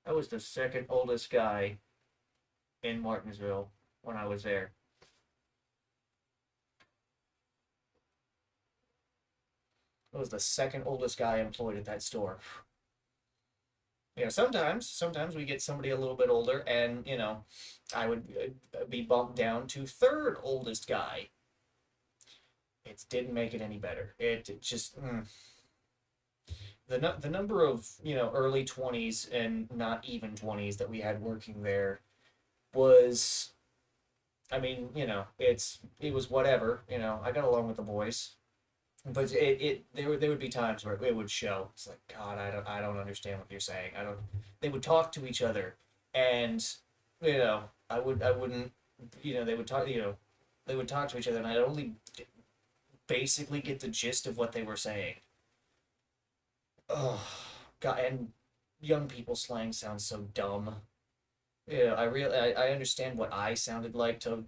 Speaker 1: I was the second oldest guy in Martinsville when I was there. I was the second oldest guy employed at that store. Sometimes we get somebody a little bit older, and I would be bumped down to third oldest guy. It didn't make it any better. It just the number of early 20s and not even 20s that we had working there was, I mean, it was whatever. I got along with the boys, but there would be times where it would show. It's like, God, I don't understand what you're saying. I don't. They would talk to each other, and I wouldn't. They would talk. They would talk to each other, and I'd only basically get the gist of what they were saying. Oh, God, and young people slang sounds so dumb. I understand what I sounded like to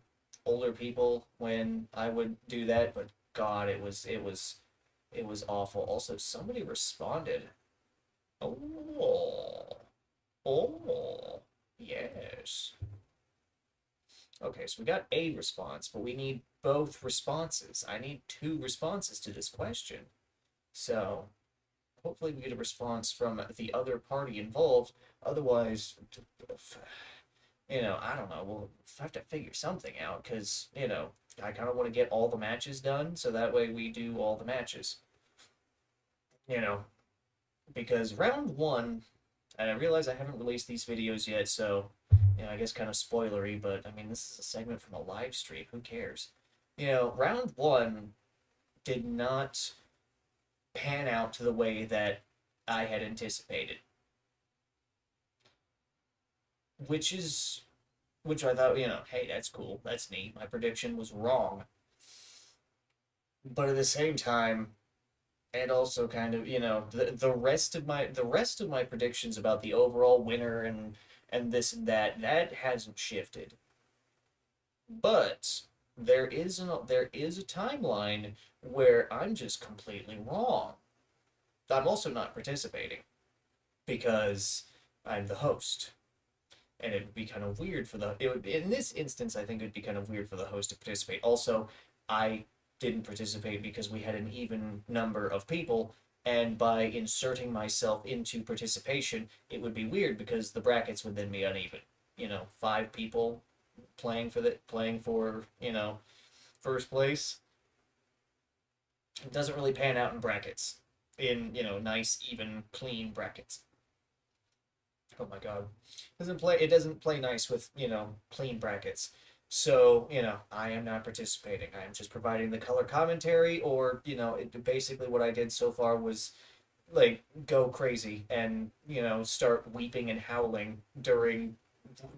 Speaker 1: older people when I would do that, but God, it was awful. Also, somebody responded. Oh, oh, yes. Okay, so we got a response, but we need both responses. I need two responses to this question. So hopefully we get a response from the other party involved. Otherwise, I don't know. We'll have to figure something out because, I kind of want to get all the matches done so that way we do all the matches. You know, because round one, and I realize I haven't released these videos yet, so, I guess kind of spoilery, but I mean, this is a segment from a live stream. Who cares? Round one did not pan out to the way that I had anticipated, which is which I thought, hey, that's cool, that's neat. My prediction was wrong, but at the same time, and also kind of, the rest of my predictions about the overall winner and this and that hasn't shifted. But there is a timeline where I'm just completely wrong. I'm also not participating because I'm the host. And it would be kind of weird for the it would in this instance I think it would be kind of weird for the host to participate. Also, I didn't participate because we had an even number of people, and by inserting myself into participation it would be weird because the brackets would then be uneven. Five people playing for first place. It doesn't really pan out in brackets, in nice even clean brackets. Oh my god. It doesn't play nice with, clean brackets. So, I am not participating. I am just providing the color commentary, or, basically what I did so far was like go crazy and, start weeping and howling during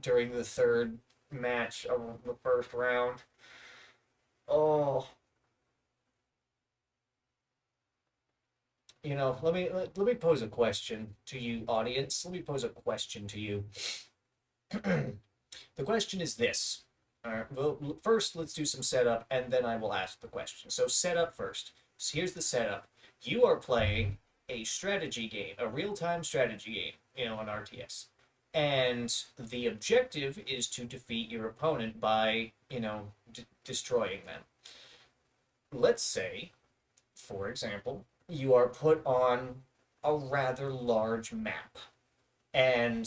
Speaker 1: the third match of the first round. Oh, let me pose a question to you, audience. Let me pose a question to you. The question is this. All right, well, first, let's do some setup, and then I will ask the question. So, setup first. So, here's the setup. You are playing a strategy game, a real time strategy game, on RTS. And the objective is to defeat your opponent by, destroying them. Let's say, for example, you are put on a rather large map, and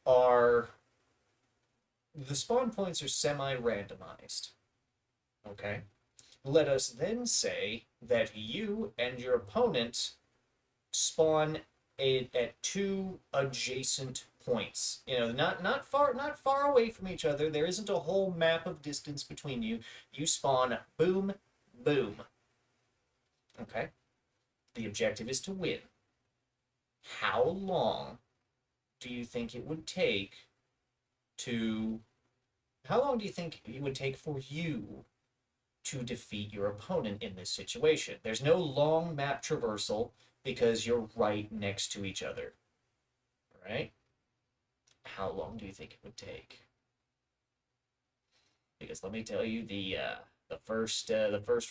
Speaker 1: are the spawn points are semi-randomized. Okay. Let us then say that you and your opponent spawn at two adjacent points. Not far away from each other. There isn't a whole map of distance between you. You spawn boom, boom. Okay. The objective is to win. How long do you think it would take to How long do you think it would take for you to defeat your opponent in this situation? There's no long map traversal because you're right next to each other, right? How long do you think it would take? Because let me tell you, the first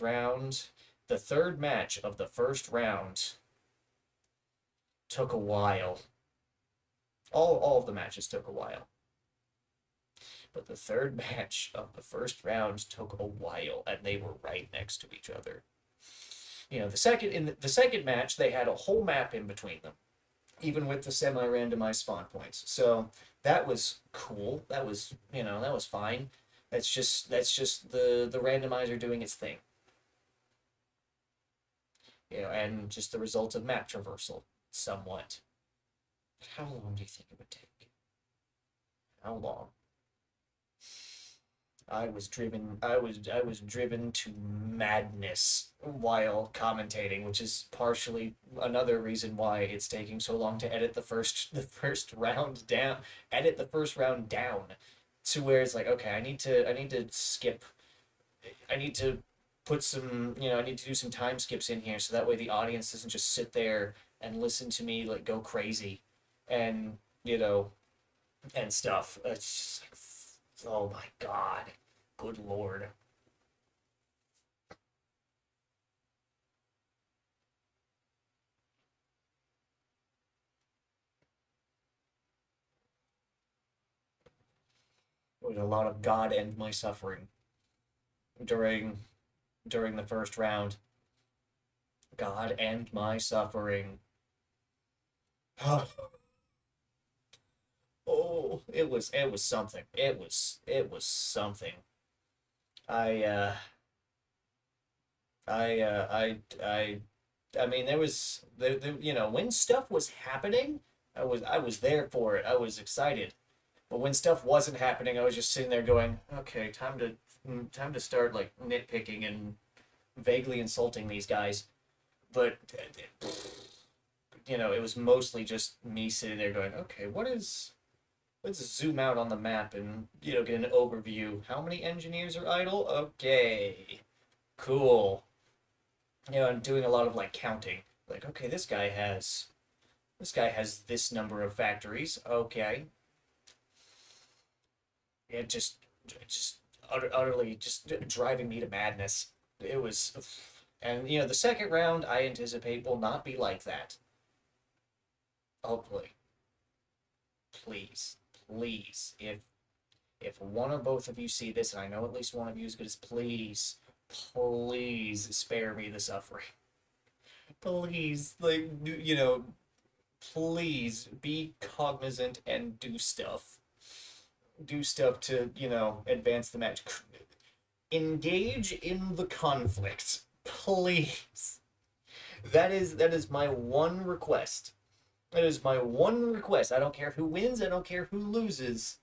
Speaker 1: round, the third match of the first round took a while. All of the matches took a while. But the third match of the first round took a while, and they were right next to each other. You know, the second match, they had a whole map in between them, even with the semi-randomized spawn points. So that was cool. That was fine. That's just the randomizer doing its thing. You know, and just the result of map traversal, somewhat. How long do you think it would take? How long? I was driven to madness while commentating, which is partially another reason why it's taking so long to edit the first round down, edit the first round down to where it's like, okay, I need to skip, I need to put some, I need to do some time skips in here so that way the audience doesn't just sit there and listen to me like go crazy and, and stuff. It's just like, oh my god. Good lord. There was a lot of God and my suffering during during the first round. God and my suffering. Oh, it was something. It was something. I I uh I I I mean when stuff was happening, I was there for it. I was excited. But when stuff wasn't happening, I was just sitting there going, "Okay, time to start like nitpicking and vaguely insulting these guys." But it was mostly just me sitting there going, "Okay, let's zoom out on the map and get an overview. How many engineers are idle? Okay, cool." And doing a lot of like counting. Like, okay, this guy has this number of factories. Okay, it just utterly just driving me to madness. It was, and the second round I anticipate will not be like that. Hopefully, please, please, if one or both of you see this, and I know at least one of you is good as, please, please spare me the suffering. Please, like, please be cognizant and do stuff. Do stuff to, advance the match. Engage in the conflict. Please. That is my one request. That is my one request. I don't care who wins, I don't care who loses.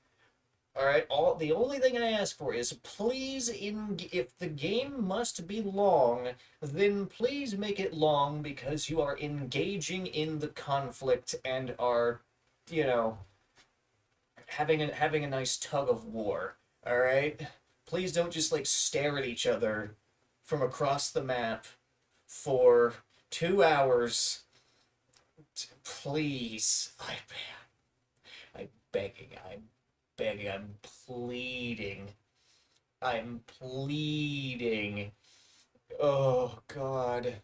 Speaker 1: All right, the only thing I ask for is please, if the game must be long, then please make it long because you are engaging in the conflict and are, you know, having a nice tug of war. All right, please don't just like stare at each other from across the map for 2 hours. Please, I'm begging, I'm pleading, I'm pleading. Oh God.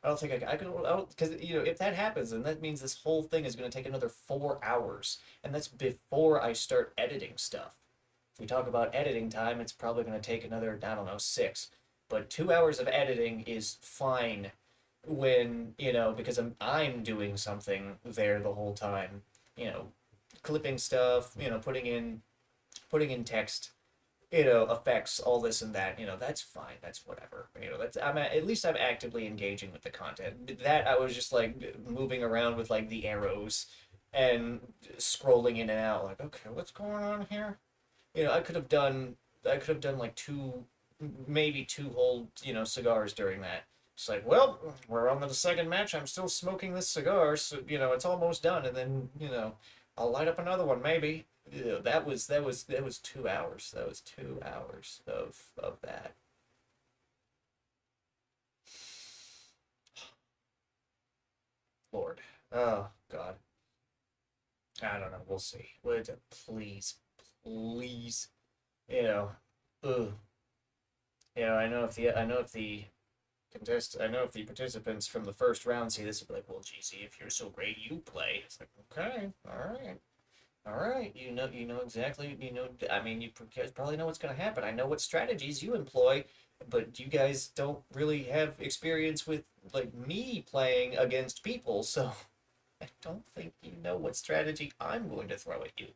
Speaker 1: I don't think I don't, because if that happens, then that means this whole thing is going to take another 4 hours, and that's before I start editing stuff. If we talk about editing time, it's probably going to take another, I don't know, six. But 2 hours of editing is fine when because I'm doing something there the whole time. You know, clipping stuff. Putting in text, effects, all this and that, that's fine. That's whatever. At least I'm actively engaging with the content. That I was just like moving around with like the arrows and scrolling in and out, like, okay, what's going on here? I could have done like two, maybe two whole, cigars during that. It's like, well, we're on the second match. I'm still smoking this cigar, so it's almost done, and then I'll light up another one maybe. that was 2 hours. That was 2 hours of that. Lord. Oh God. I don't know. We'll see. Please, please. You know, ugh. I know if the participants from the first round see this, they'll be like, "Well, GC, if you're so great, you play." It's like, okay, all right. You know exactly. I mean, you guys probably know what's going to happen. I know what strategies you employ, but you guys don't really have experience with like me playing against people, so I don't think you know what strategy I'm going to throw at you.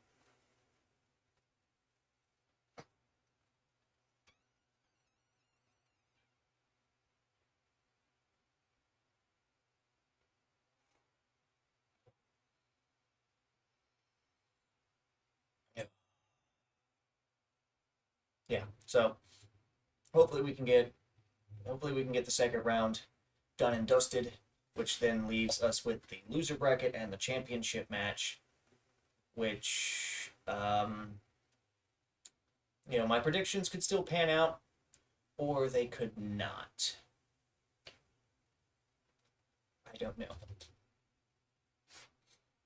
Speaker 1: Yeah. Yeah. So hopefully we can get hopefully we can get the second round done and dusted, which then leaves us with the loser bracket and the championship match, which my predictions could still pan out or they could not. I don't know.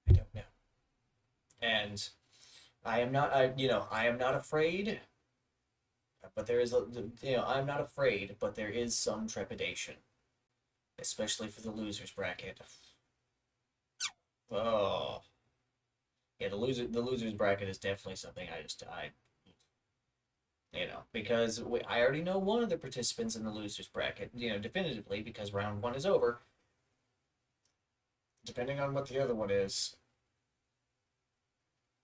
Speaker 1: I don't know. And I am not afraid, but I'm not afraid, but there is some trepidation, especially for the losers bracket. Oh, yeah, the losers bracket is definitely something because I already know one of the participants in the losers bracket, definitively because round one is over. Depending on what the other one is,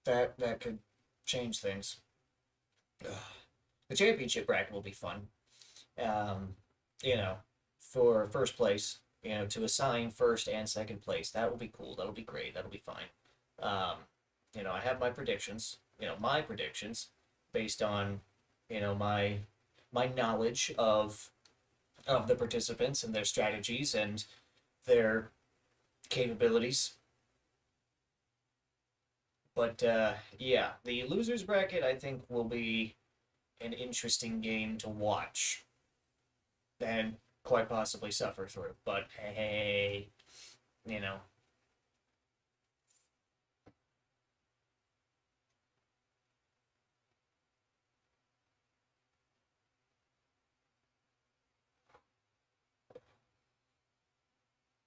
Speaker 1: that could change things. Ugh. The championship bracket will be fun. Um, you know, for first place, to assign first and second place, that will be cool. That'll be great. That'll be fine. Um, I have my predictions. My predictions based on, my knowledge of the participants and their strategies and their capabilities. But yeah, the losers bracket I think will be an interesting game to watch and quite possibly suffer through. But hey, you know,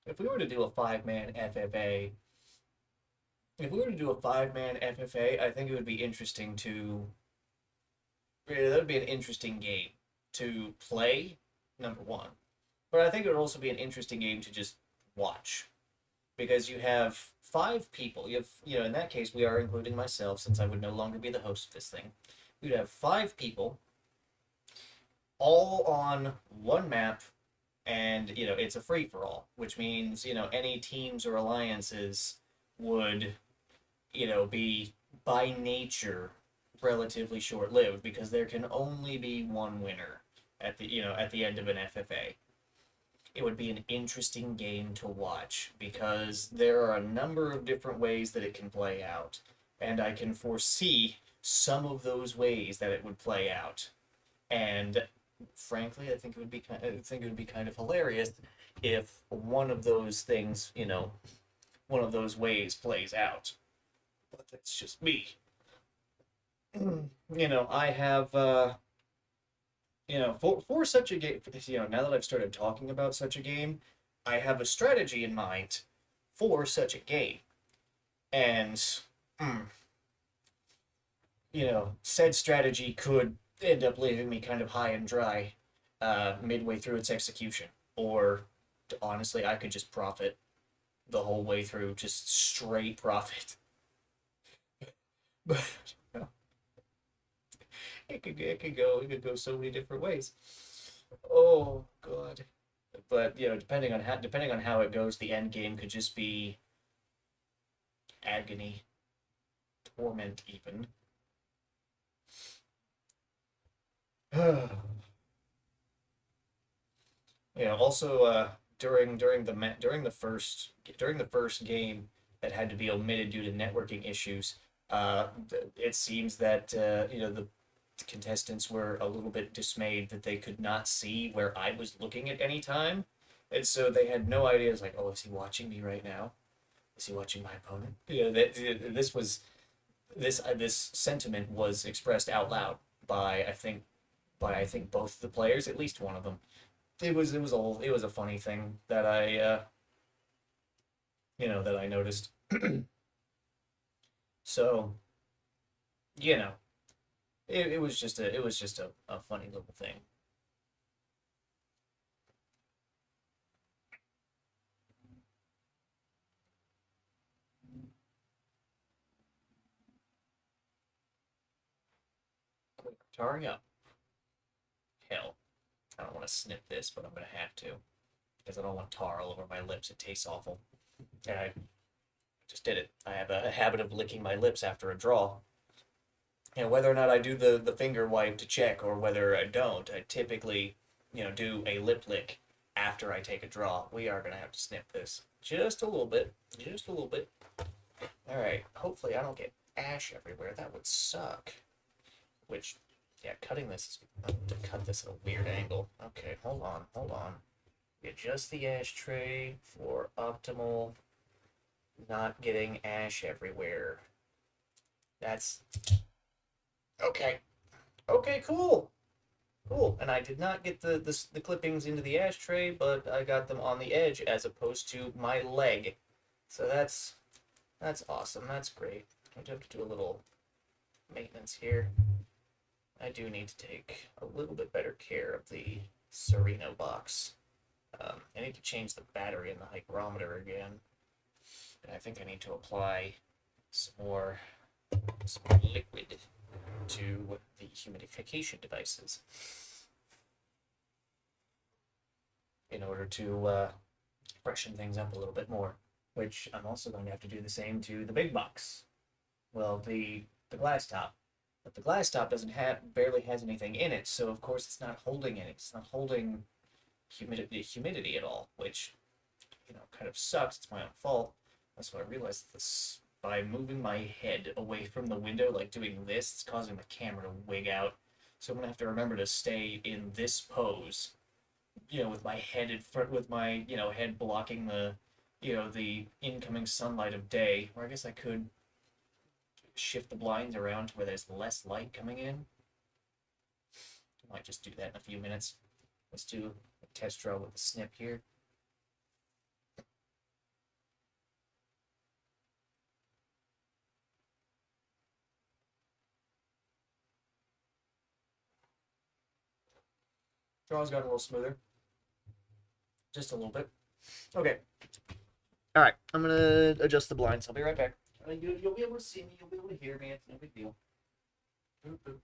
Speaker 1: if we were to do a five-man FFA, if we were to do a five-man FFA, I think it would be interesting to. Yeah, that would be an interesting game to play. Number one, but I think it would also be an interesting game to just watch because you have five people. In that case, we are including myself since I would no longer be the host of this thing. You'd have five people all on one map, and it's a free for all, which means any teams or alliances would be by nature relatively short lived because there can only be one winner at the end of an FFA. It would be an interesting game to watch because there are a number of different ways that it can play out, and I can foresee some of those ways that it would play out. And frankly, I think it would be kind of hilarious if one of those things, one of those ways plays out. But that's just me. I have for such a game, now that I've started talking about such a game, I have a strategy in mind for such a game. And, mm, said strategy could end up leaving me kind of high and dry midway through its execution. Or, honestly, I could just profit the whole way through, just straight profit. But it could go so many different ways. Oh God. But depending on how it goes, the end game could just be agony, torment, even. Also, during the first game that had to be omitted due to networking issues, It seems that the contestants were a little bit dismayed that they could not see where I was looking at any time, and so they had no idea. It's like, oh, is he watching me right now? Is he watching my opponent? This sentiment was expressed out loud by I think both the players, at least one of them. It was a funny thing that I noticed. So you know it was just a funny little thing. Tarring up. Hell, I don't want to snip this, but I'm gonna have to because I don't want tar all over my lips. It tastes awful. Yeah, I just did it. I have a habit of licking my lips after a draw. And whether or not I do the finger wipe to check or whether I don't, I typically, do a lip lick after I take a draw. We are gonna have to snip this just a little bit, just a little bit. All right. Hopefully, I don't get ash everywhere. That would suck. Which, yeah, cutting this. I have to cut this at a weird angle. Okay, hold on, hold on. Adjust the ashtray for optimal not getting ash everywhere. That's okay. Okay, cool. Cool. And I did not get the clippings into the ashtray, but I got them on the edge as opposed to my leg. So that's awesome. That's great. I do have to do a little maintenance here. I do need to take a little bit better care of the Serino box. I need to change the battery in the hygrometer again. And I think I need to apply some more liquid to the humidification devices in order to freshen things up a little bit more. Which I'm also going to have to do the same to the big box. Well, the glass top, but the glass top doesn't have barely has anything in it, so of course it's not holding it. It's not holding humidity at all, which kind of sucks. It's my own fault. That's what I realized this by moving my head away from the window, like doing this, it's causing the camera to wig out. So I'm gonna have to remember to stay in this pose, with my head in front, with my head blocking the incoming sunlight of day. Or I guess I could shift the blinds around to where there's less light coming in. I might just do that in a few minutes. Let's do a test draw with the snip here. Draw's got a little smoother. Just a little bit. Okay. All right. I'm going to adjust the blinds. I'll be right back. You'll be able to see me. You'll be able to hear me. It's no big deal. Hopefully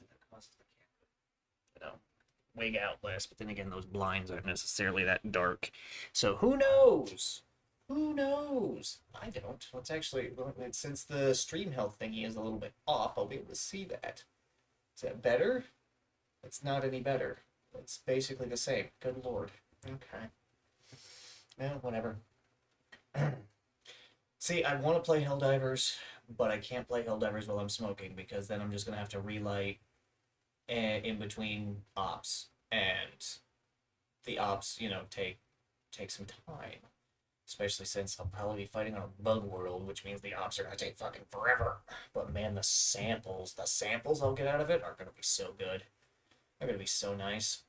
Speaker 1: that causes the camera, wig out less. But then again, those blinds aren't necessarily that dark. So who knows? Who knows? I don't. Let's actually, since the stream health thingy is a little bit off, I'll be able to see that. Is that better? It's not any better. It's basically the same. Good lord. Okay. Yeah, whatever. See, I want to play Helldivers, but I can't play Helldivers while I'm smoking because then I'm just gonna have to relight in between ops, and the ops, take some time. Especially since I'll probably be fighting on a bug world, which means the ops are gonna take fucking forever. But man, the samples I'll get out of it are gonna be so good. They're gonna be so nice.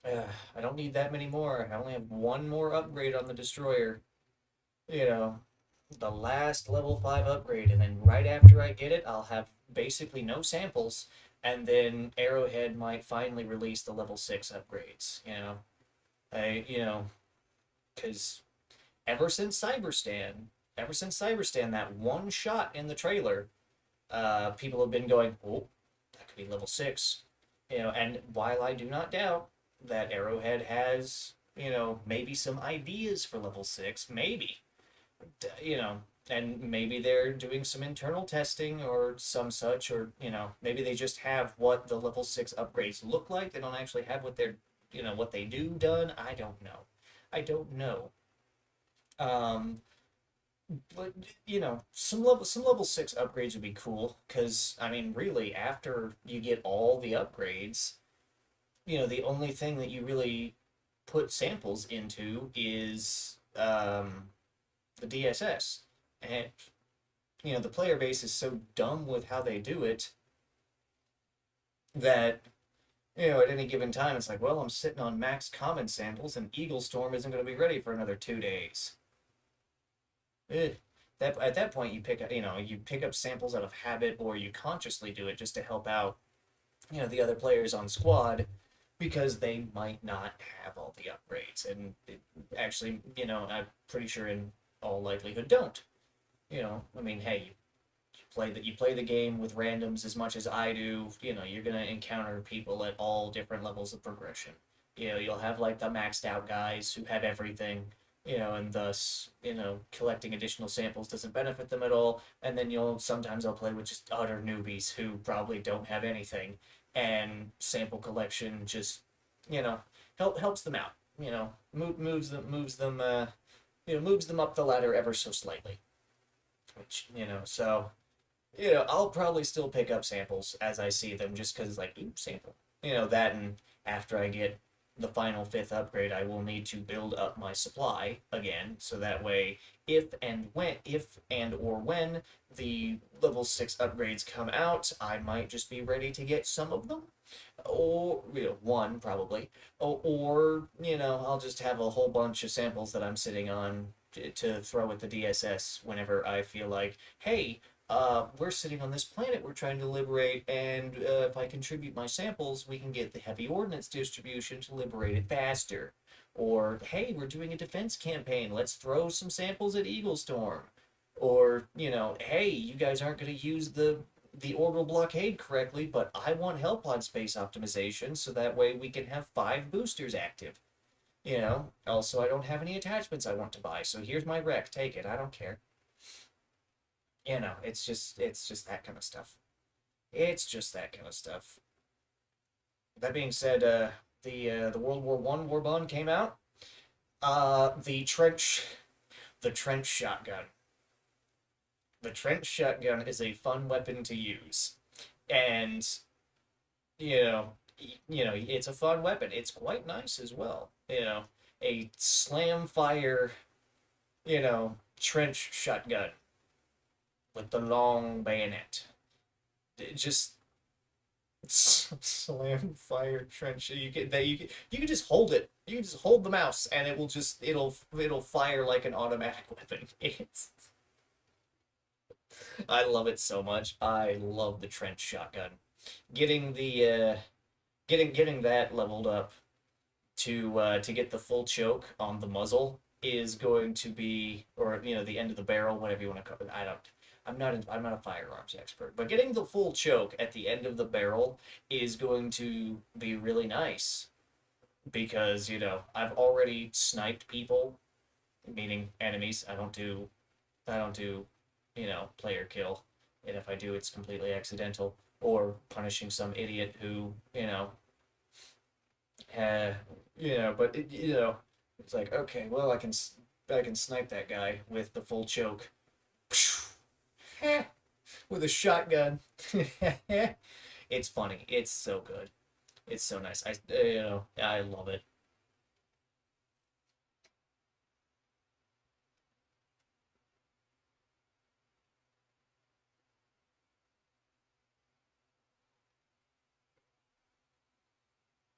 Speaker 1: I don't need that many more. I only have one more upgrade on the destroyer. You know, the last level 5 upgrade, and then right after I get it, I'll have basically no samples, and then Arrowhead might finally release the level 6 upgrades. Because ever since Cyberstan, that one shot in the trailer, people have been going, oh, that could be level 6. And while I do not doubt that Arrowhead has, maybe some ideas for level 6, maybe, and maybe they're doing some internal testing or some such, or, maybe they just have what the level 6 upgrades look like. They don't actually have what they're, what they do done. I don't know. I don't know. Um, but some level 6 upgrades would be cool because I mean, really, after you get all the upgrades, the only thing that you really put samples into is the DSS, and the player base is so dumb with how they do it that at any given time it's like, well, I'm sitting on max common samples, and Eagle Storm isn't going to be ready for another 2 days. Eh. That at that point you pick up samples out of habit, or you consciously do it just to help out the other players on squad because they might not have all the upgrades, and actually, I'm pretty sure in all likelihood don't. I mean, hey, you play the game with randoms as much as I do. You're gonna encounter people at all different levels of progression. You'll have like the maxed out guys who have everything, and thus, collecting additional samples doesn't benefit them at all. And then sometimes I'll play with just utter newbies who probably don't have anything, and sample collection just, helps them out. Moves them up the ladder ever so slightly. Which, so I'll probably still pick up samples as I see them just because it's like, ooh, sample. That, and after I get the final 5th upgrade, I will need to build up my supply again. So that way, if and or when the level 6 upgrades come out, I might just be ready to get some of them. Or, one probably. Or, I'll just have a whole bunch of samples that I'm sitting on to throw at the DSS whenever I feel like, hey, we're sitting on this planet we're trying to liberate, and if I contribute my samples, we can get the heavy ordnance distribution to liberate it faster. Or, hey, we're doing a defense campaign, let's throw some samples at Eagle Storm. Or, hey, you guys aren't going to use the orbital blockade correctly, but I want help on space optimization, so that way we can have 5 boosters active. Also, I don't have any attachments I want to buy, so here's my wreck, take it, I don't care. It's just that kind of stuff. It's just that kind of stuff. That being said, the World War One war bond came out. The trench shotgun. The trench shotgun is a fun weapon to use, and you know, it's a fun weapon. It's quite nice as well. A slam fire, trench shotgun with the long bayonet. It just slam fire trench. You can just hold it. You can just hold the mouse, and it'll fire like an automatic weapon. I love it so much. I love the trench shotgun. Getting the getting that leveled up to get the full choke on the muzzle is going to be, or the end of the barrel, whatever you want to call it. I'm not a firearms expert, but getting the full choke at the end of the barrel is going to be really nice because I've already sniped people, meaning enemies. I don't do player kill, and if I do, it's completely accidental or punishing some idiot who uh, but it's like, okay, well, I can snipe that guy with the full choke. With a shotgun. It's funny. It's so good. It's so nice. I love it.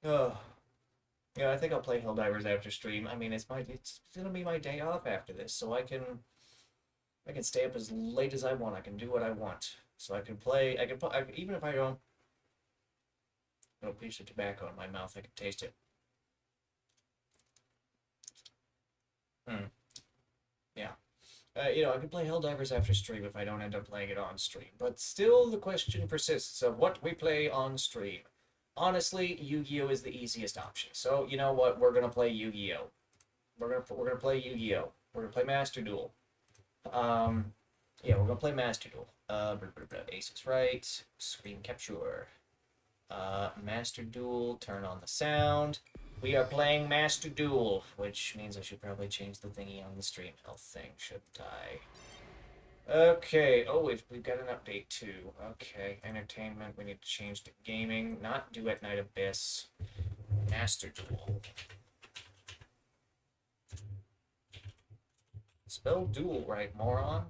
Speaker 1: Oh, yeah. I think I'll play Helldivers after stream. I mean, it's gonna be my day off after this, so I can stay up as late as I want. I can do what I want. So I can play. Even if I don't put a piece of tobacco in my mouth, I can taste it. Hmm. Yeah. I can play Helldivers after stream if I don't end up playing it on stream. But still, the question persists of what we play on stream. Honestly, Yu-Gi-Oh is the easiest option. So you know what? We're gonna play Yu-Gi-Oh. We're gonna play Yu-Gi-Oh. We're gonna play Master Duel. Um, yeah, we're gonna play Master Duel. Ace is right. Screen capture. Master Duel. Turn on the sound. We are playing Master Duel, which means I should probably change the thingy on the stream health thing, shouldn't I? Okay. Oh, we've got an update too. Okay. Entertainment. We need to change to gaming. Not Duet Night Abyss. Master Duel. Spell duel right, moron.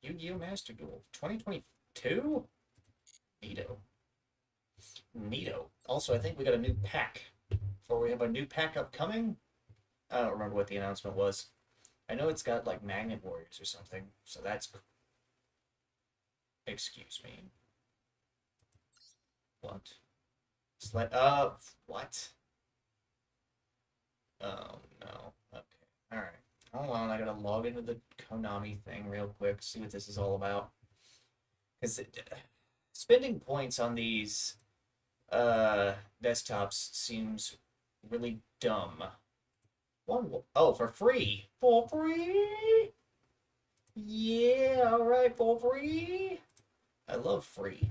Speaker 1: Yu-Gi-Oh! Master Duel. 2022? Neato. Neato. Also, I think we got a new pack. Or we have a new pack upcoming? I don't remember what the announcement was. I know it's got like Magnet Warriors or something, so that's. Excuse me. What? What? Oh no. Okay. Alright. Hold on, I gotta log into the Konami thing real quick, see what this is all about. Because spending points on these desktops seems really dumb. Oh, for free. For free? Yeah, alright, for free. I love free.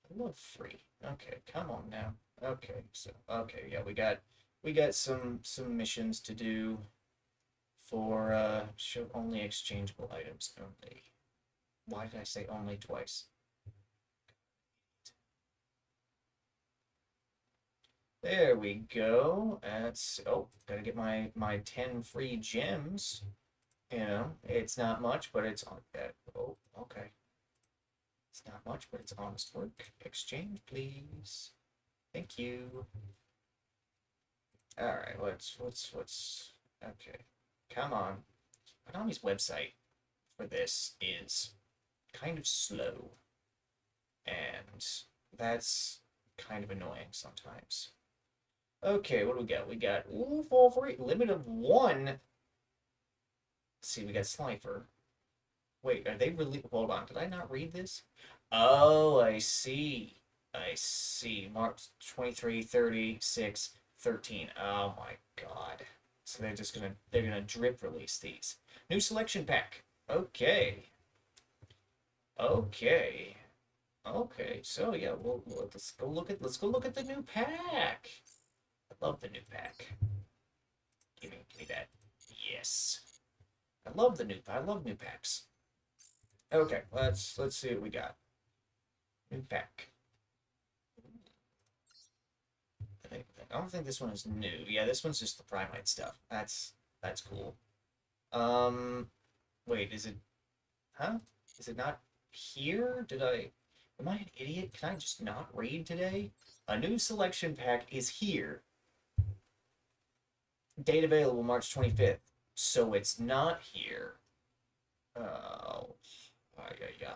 Speaker 1: I love free. Okay, come on now. Okay, so yeah, we got some missions to do for show only exchangeable items only. Why did I say only twice? There we go. That's gotta get my 10 free gems. You know, it's not much, but it's on that. Oh, okay. It's not much, but it's honest work. Exchange, please. Thank you. All right, what's okay. Come on. Konami's website for this is kind of slow, and that's kind of annoying sometimes. Okay, what do we got? We got fall free limit of one. Let's see, we got Slifer. Wait, are they really? Hold on, did I not read this? Oh, I see. I see. March 23, 36, 13. Oh my god. So they're gonna drip release these. New selection pack. Okay. Okay. Okay. So yeah, let's go look at the new pack. I love the new pack. Give me that. Yes. I love new packs. Okay, let's see what we got. New pack. I don't think this one is new. Yeah, this one's just the Primite stuff. That's cool. Um, wait, is it? Huh? Is it not here? Am I an idiot? Can I just not read today? A new selection pack is here. Date available March 25th. So it's not here. Oh, yeah.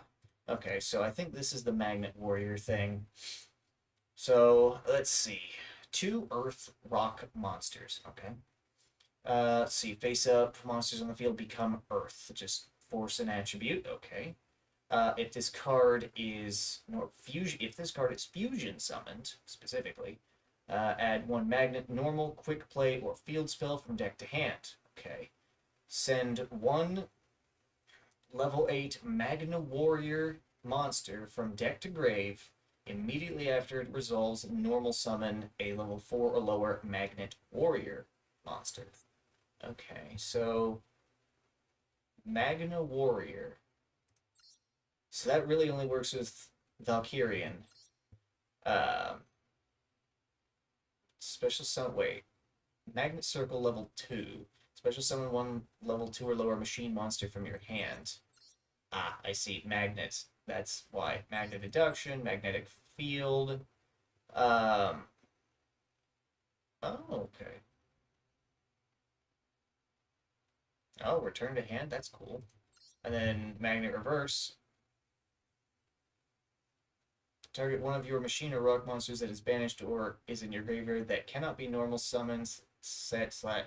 Speaker 1: Okay, so I think this is the Magnet Warrior thing. So let's see. 2 Earth Rock monsters. Okay. Let's see. Face up. Monsters on the field become Earth. Just force an attribute. Okay. If this card is fusion summoned specifically, add 1 magnet, normal, quick play, or field spell from deck to hand. Okay. Send 1 level 8 Magna Warrior monster from deck to grave. Immediately after it resolves, normal summon a level 4 or lower Magnet Warrior monster. Okay, so Magna Warrior. So that really only works with Valkyrian. Special summon. Wait. Magnet Circle level 2. Special summon 1 level 2 or lower machine monster from your hand. Ah, I see. Magnet. That's why. Magnet Deduction, Magnetic Field. Um. Oh, okay. Oh, return to hand. That's cool. And then Magnet Reverse. Target one of your machine or rock monsters that is banished or is in your graveyard that cannot be normal summons, set, slash,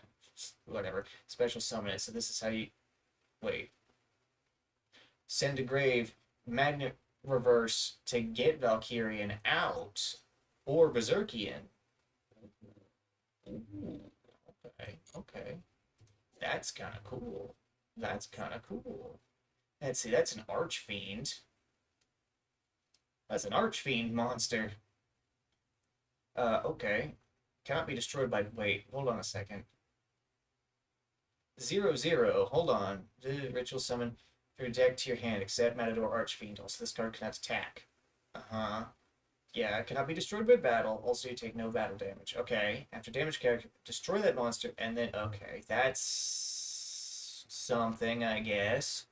Speaker 1: whatever. Special summon it. So this is how you. Wait. Send to grave, Magnet Reverse to get Valkyrian out, or Berserkian. Ooh, okay. That's kind of cool. That's kind of cool. Let's see, that's an Archfiend. That's an Archfiend monster. Okay. Cannot be destroyed by... Wait, hold on a second. 0/0. Hold on. Ritual summon through deck to your hand, except Matador Archfiend. Also, this card cannot attack. Uh-huh. Yeah, it cannot be destroyed by battle. Also, you take no battle damage. Okay. After damage character, destroy that monster, and then... Okay, that's... something, I guess.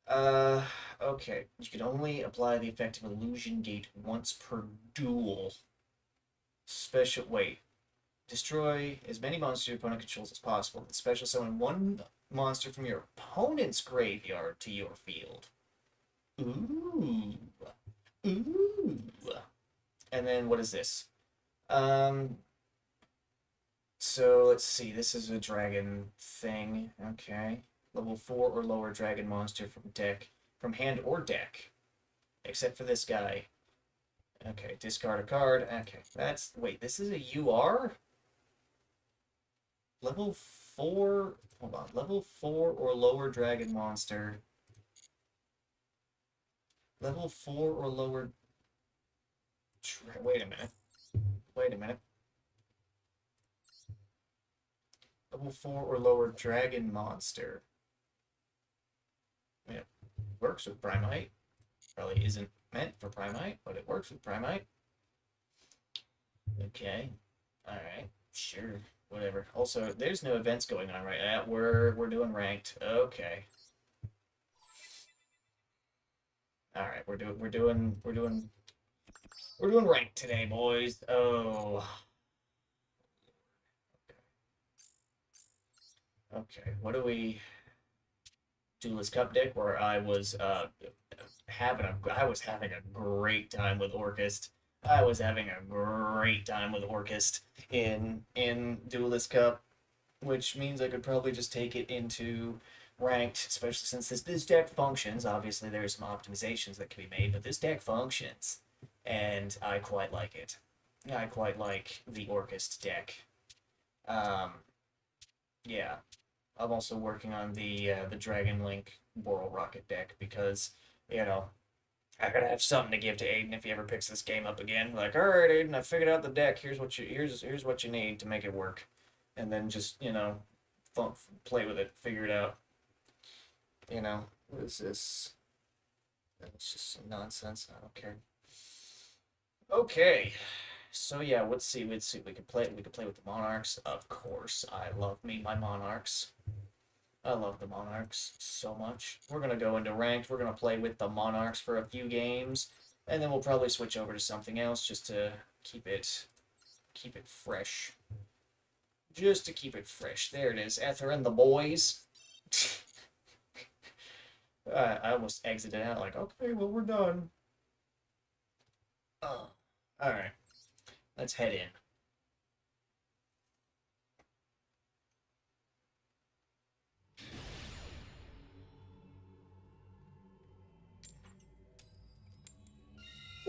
Speaker 1: Uh, okay. You can only apply the effect of Illusion Gate once per duel. Special... Wait. Destroy as many monsters your opponent controls as possible. Special summon one monster from your opponent's graveyard to your field. Ooh. Ooh. And then what is this? Um, so let's see. This is a dragon thing. Okay. Level 4 or lower dragon monster from deck, from hand or deck. Except for this guy. Okay, discard a card. Okay, that's... Wait, this is a UR? Level 4... Hold on. Level 4 or lower dragon monster. Level 4 or lower... Wait a minute. Wait a minute. Level 4 or lower dragon monster. I mean, it works with Primite. Probably isn't meant for Primite, but it works with Primite. Okay. Alright. Sure. Whatever. Also, there's no events going on right now. We're doing ranked. Okay. Alright, we're doing ranked today, boys. Oh. Okay. What do we... Duelist Cup deck where I was having a great time with Orchist. I was having a great time with Orchist in Duelist Cup, which means I could probably just take it into ranked, especially since this deck functions. Obviously, there's some optimizations that can be made, but this deck functions, and I quite like it. I quite like the Orchist deck. Um, yeah, I'm also working on the Dragon Link Boral Rocket deck because I gotta have something to give to Aiden if he ever picks this game up again. Like, all right, Aiden, I figured out the deck. Here's what you need to make it work, and then just play with it, figure it out. What is this? It's just some nonsense. I don't care. Okay, so yeah, let's see. We could play. We could play with the Monarchs, of course. I love me my Monarchs. I love the Monarchs so much. We're gonna go into ranked. We're gonna play with the Monarchs for a few games, and then we'll probably switch over to something else just to keep it fresh. Just to keep it fresh. There it is. Ether and the boys. I almost exited out like, okay, well, we're done. Oh, all right. Let's head in.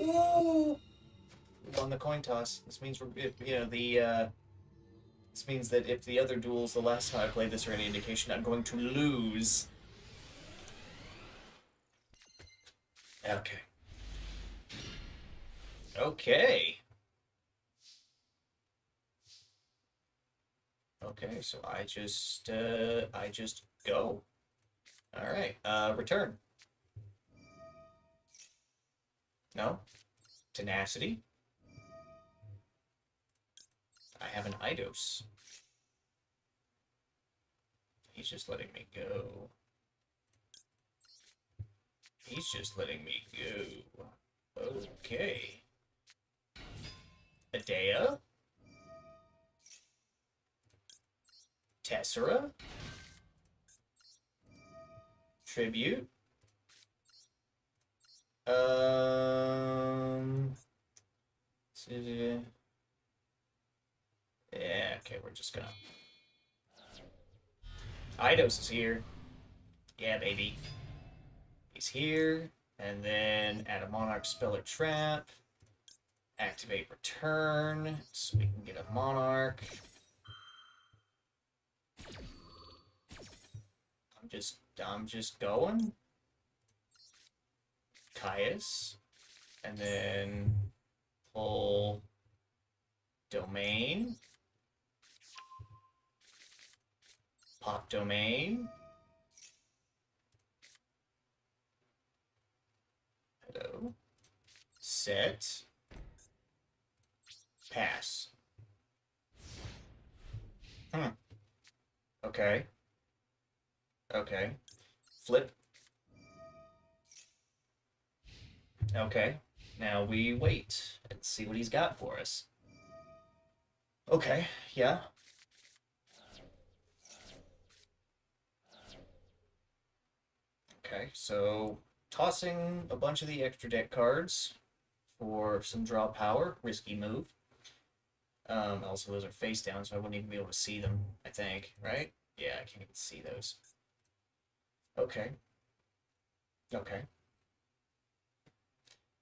Speaker 1: Ooh! We won the coin toss. This means this means that if the other duels the last time I played this are any indication, I'm going to lose. Okay. Okay. Okay, so I just go. All right. Return. No. Tenacity. I have an Eidos. He's just letting me go. He's just letting me go. Okay. Adea. Tessera. Tribute. Yeah, okay, we're just gonna... Eidos is here. Yeah, baby. He's here. And then add a Monarch spell or trap. Activate return so we can get a Monarch. I'm just going. Caius. And then Pull domain. Pop domain. Hello. Set. Pass. Okay. Okay. Flip. Okay. Now we wait and see what he's got for us. Okay, yeah. Okay, so tossing a bunch of the extra deck cards for some draw power. Risky move. Also, those are face down, so I wouldn't even be able to see them, I think, right? Yeah, I can't even see those. Okay. Okay.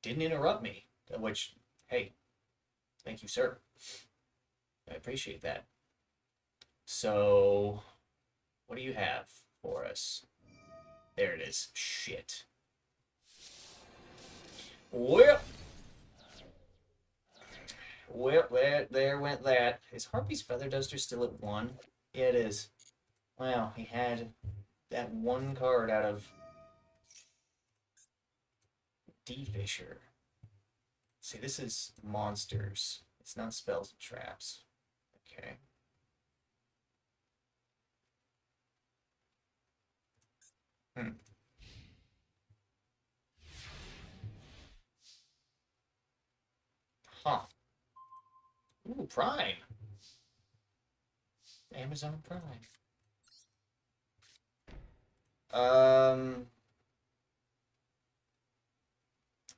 Speaker 1: Didn't interrupt me, which, hey, thank you, sir. I appreciate that. So, what do you have for us? There it is. Shit. Well, there went that. Is Harpy's Feather Duster still at 1? Yeah, it is. Wow, he had that one card out of D-Fisher. See, this is monsters. It's not spells and traps. Okay. Hmm. Huh. Ooh, Prime. Amazon Prime. Um,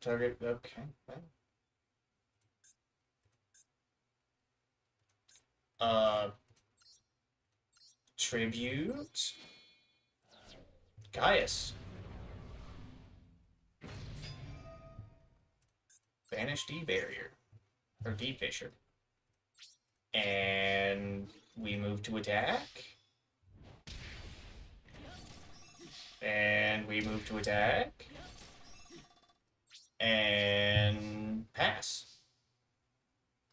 Speaker 1: Target, okay. Uh, Tribute. Gaius. Banish D-Barrier. Or D-Fisher. And we move to attack. And we move to attack. And pass.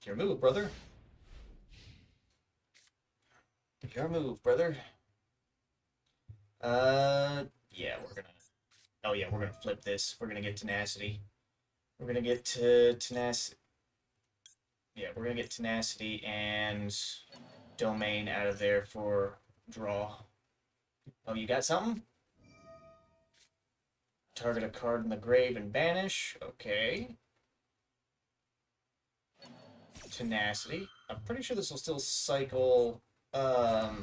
Speaker 1: Your move, brother. Your move, brother. Yeah, we're gonna... Oh yeah, we're gonna flip this. We're gonna get Tenacity. We're gonna get to Tenacity. Yeah, we're gonna get Tenacity and Domain out of there for draw. Oh, you got something? Target a card in the grave and banish. Okay. Tenacity. I'm pretty sure this will still cycle. Oh,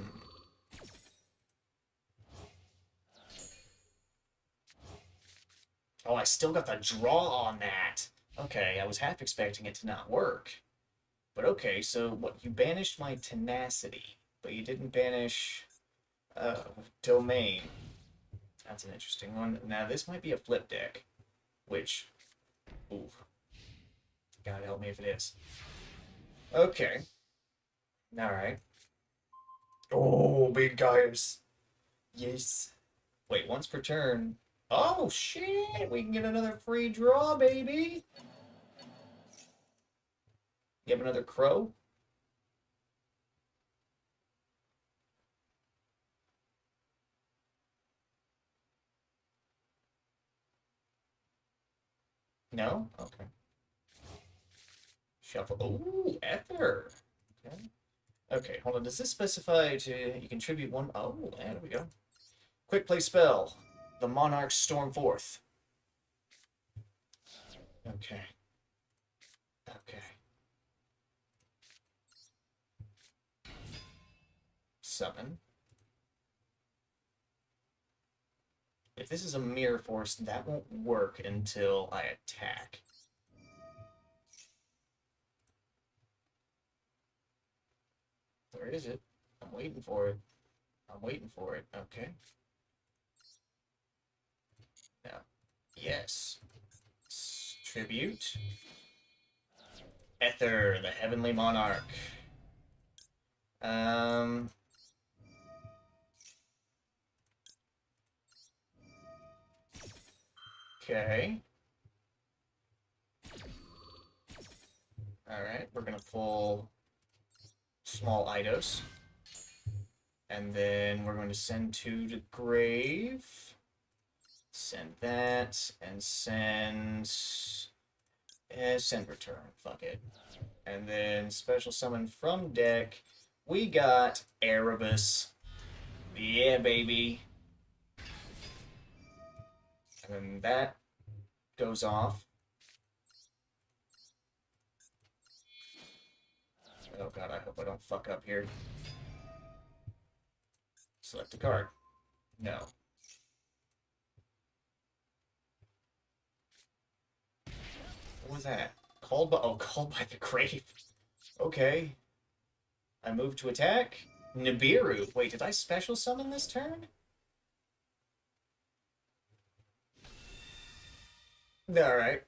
Speaker 1: I still got the draw on that. Okay, I was half expecting it to not work. But okay, so what? You banished my Tenacity, but you didn't banish Domain. That's an interesting one. Now, this might be a flip deck, which, ooh, God help me if it is. Okay. All right. Oh, big guys. Yes. Wait, once per turn. Oh, shit. We can get another free draw, baby. You have another crow? No? Okay. Shuffle. Ooh, Ether. Okay. Okay, hold on. Does this specify to you contribute one? Oh, there we go. Quick play spell. The Monarch storm forth. Okay. Okay. Summon. If this is a mirror force, that won't work until I attack. Where is it? I'm waiting for it. I'm waiting for it. Okay. Now, yes. Tribute. Ether, the Heavenly Monarch. Um. Okay. Alright, we're gonna pull small Eidos. And then we're going to send 2 to the grave. Send that, and send... send return, fuck it. And then special summon from deck, we got Erebus. Yeah, baby. And then that goes off. Oh god, I hope I don't fuck up here. Select a card. No. What was that? Called by... Oh, called by the grave. Okay. I move to attack. Nibiru. Wait, did I special summon this turn? Alright.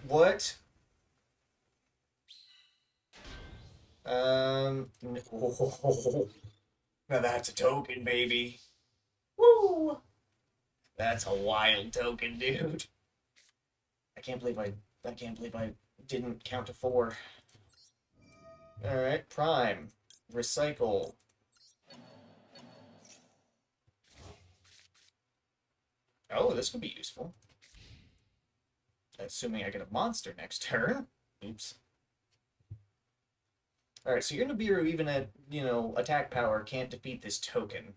Speaker 1: What? Oh, now that's a token, baby. Woo! That's a wild token, dude. I can't believe I didn't count to 4. Alright, Prime. Recycle. Oh, this could be useful. Assuming I get a monster next turn. Oops. Alright, so your Nibiru, even at, attack power, can't defeat this token.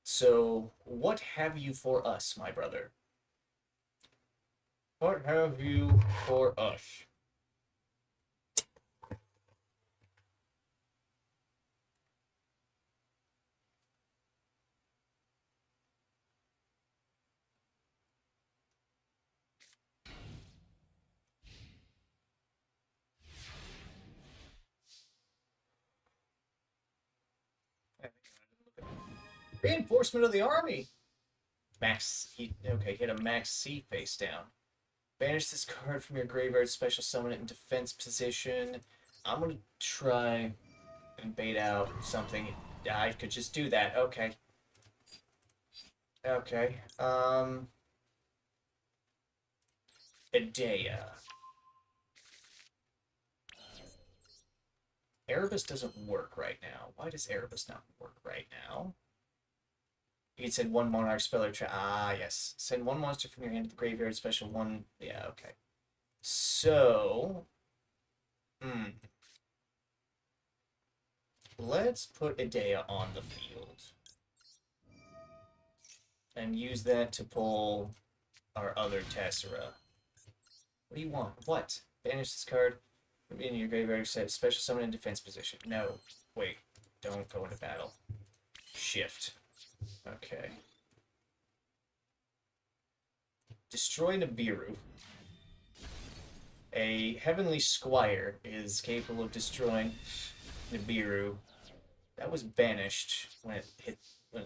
Speaker 1: So, what have you for us, my brother? What have you for us? Reinforcement of the army. Hit a max C face down. Banish this card from your graveyard, special summon it in defense position. I'm gonna try and bait out something. I could just do that. Okay. Okay. Idea. Erebus doesn't work right now. Why does Erebus not work right now? You can send 1 Monarch spell or yes. Send 1 monster from your hand to the graveyard, special 1. Yeah, okay. So... Let's put Idea on the field. And use that to pull our other Tessera. What do you want? What? Banish this card in your graveyard, set special summon in defense position. No. Wait. Don't go into battle. Shift. Okay. Destroy Nibiru. A Heavenly Squire is capable of destroying Nibiru. That was banished when it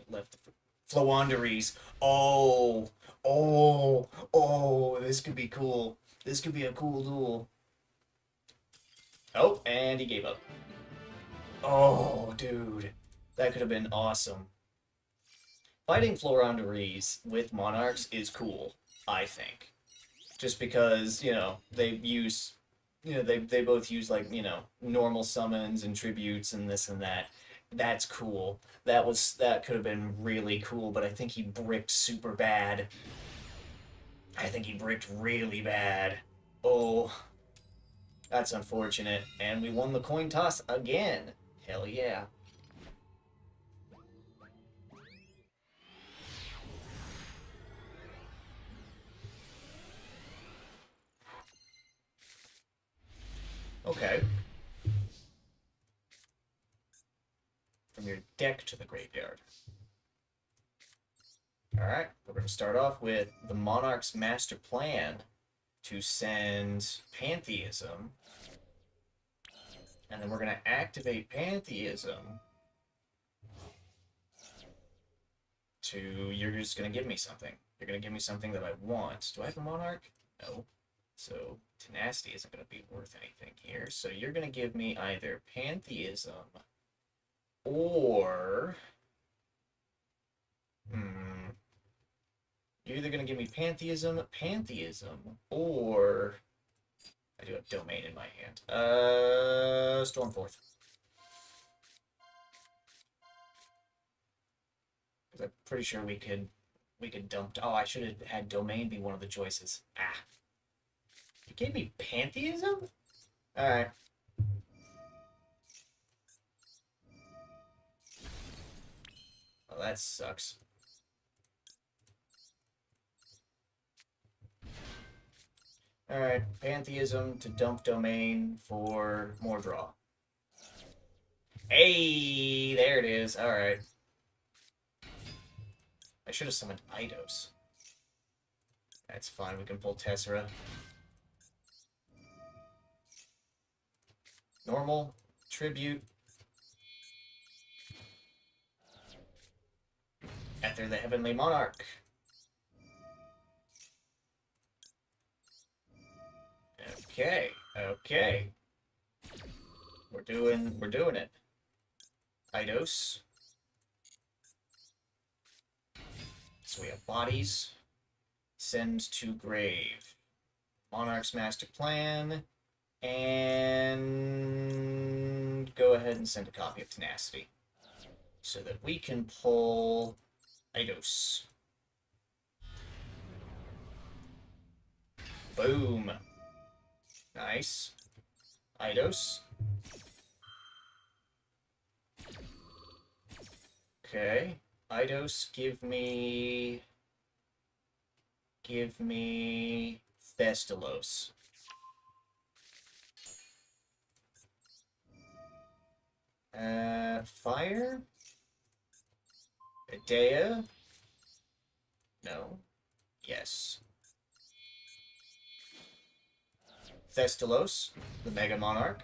Speaker 1: left the Flowanderies. Oh, this could be cool. This could be a cool duel. Oh, and he gave up. Oh, dude. That could have been awesome. Fighting Floranderies with Monarchs is cool, I think. Just because, they use... they both use, normal summons and tributes and this and that. That's cool. That could have been really cool, but I think he bricked super bad. I think he bricked really bad. Oh, that's unfortunate. And we won the coin toss again. Hell yeah. Okay. From your deck to the graveyard. Alright, we're going to start off with the Monarch's Master Plan to send Pantheism. And then we're going to activate Pantheism to... You're just going to give me something. You're going to give me something that I want. Do I have a Monarch? No. So Tenacity isn't going to be worth anything here. So you're going to give me either Pantheism or... You're either going to give me Pantheism, or... I do have Domain in my hand. Stormforth. Because I'm pretty sure we could dump. Oh, I should have had Domain be one of the choices. Ah. You gave me Pantheism? Alright. Well, that sucks. Alright, Pantheism to dump Domain for more draw. Hey, there it is. Alright. I should have summoned Eidos. That's fine, we can pull Tessera. Normal, Tribute. After the Heavenly Monarch. Okay, okay. We're doing it. Eidos. So we have bodies. Send to grave. Monarch's master plan. And go ahead and send a copy of Tenacity. So that we can pull Eidos. Boom. Nice. Eidos. Okay. Eidos, give me Thestalos. Fire? Adea? No. Yes. Thestalos, the Mega Monarch.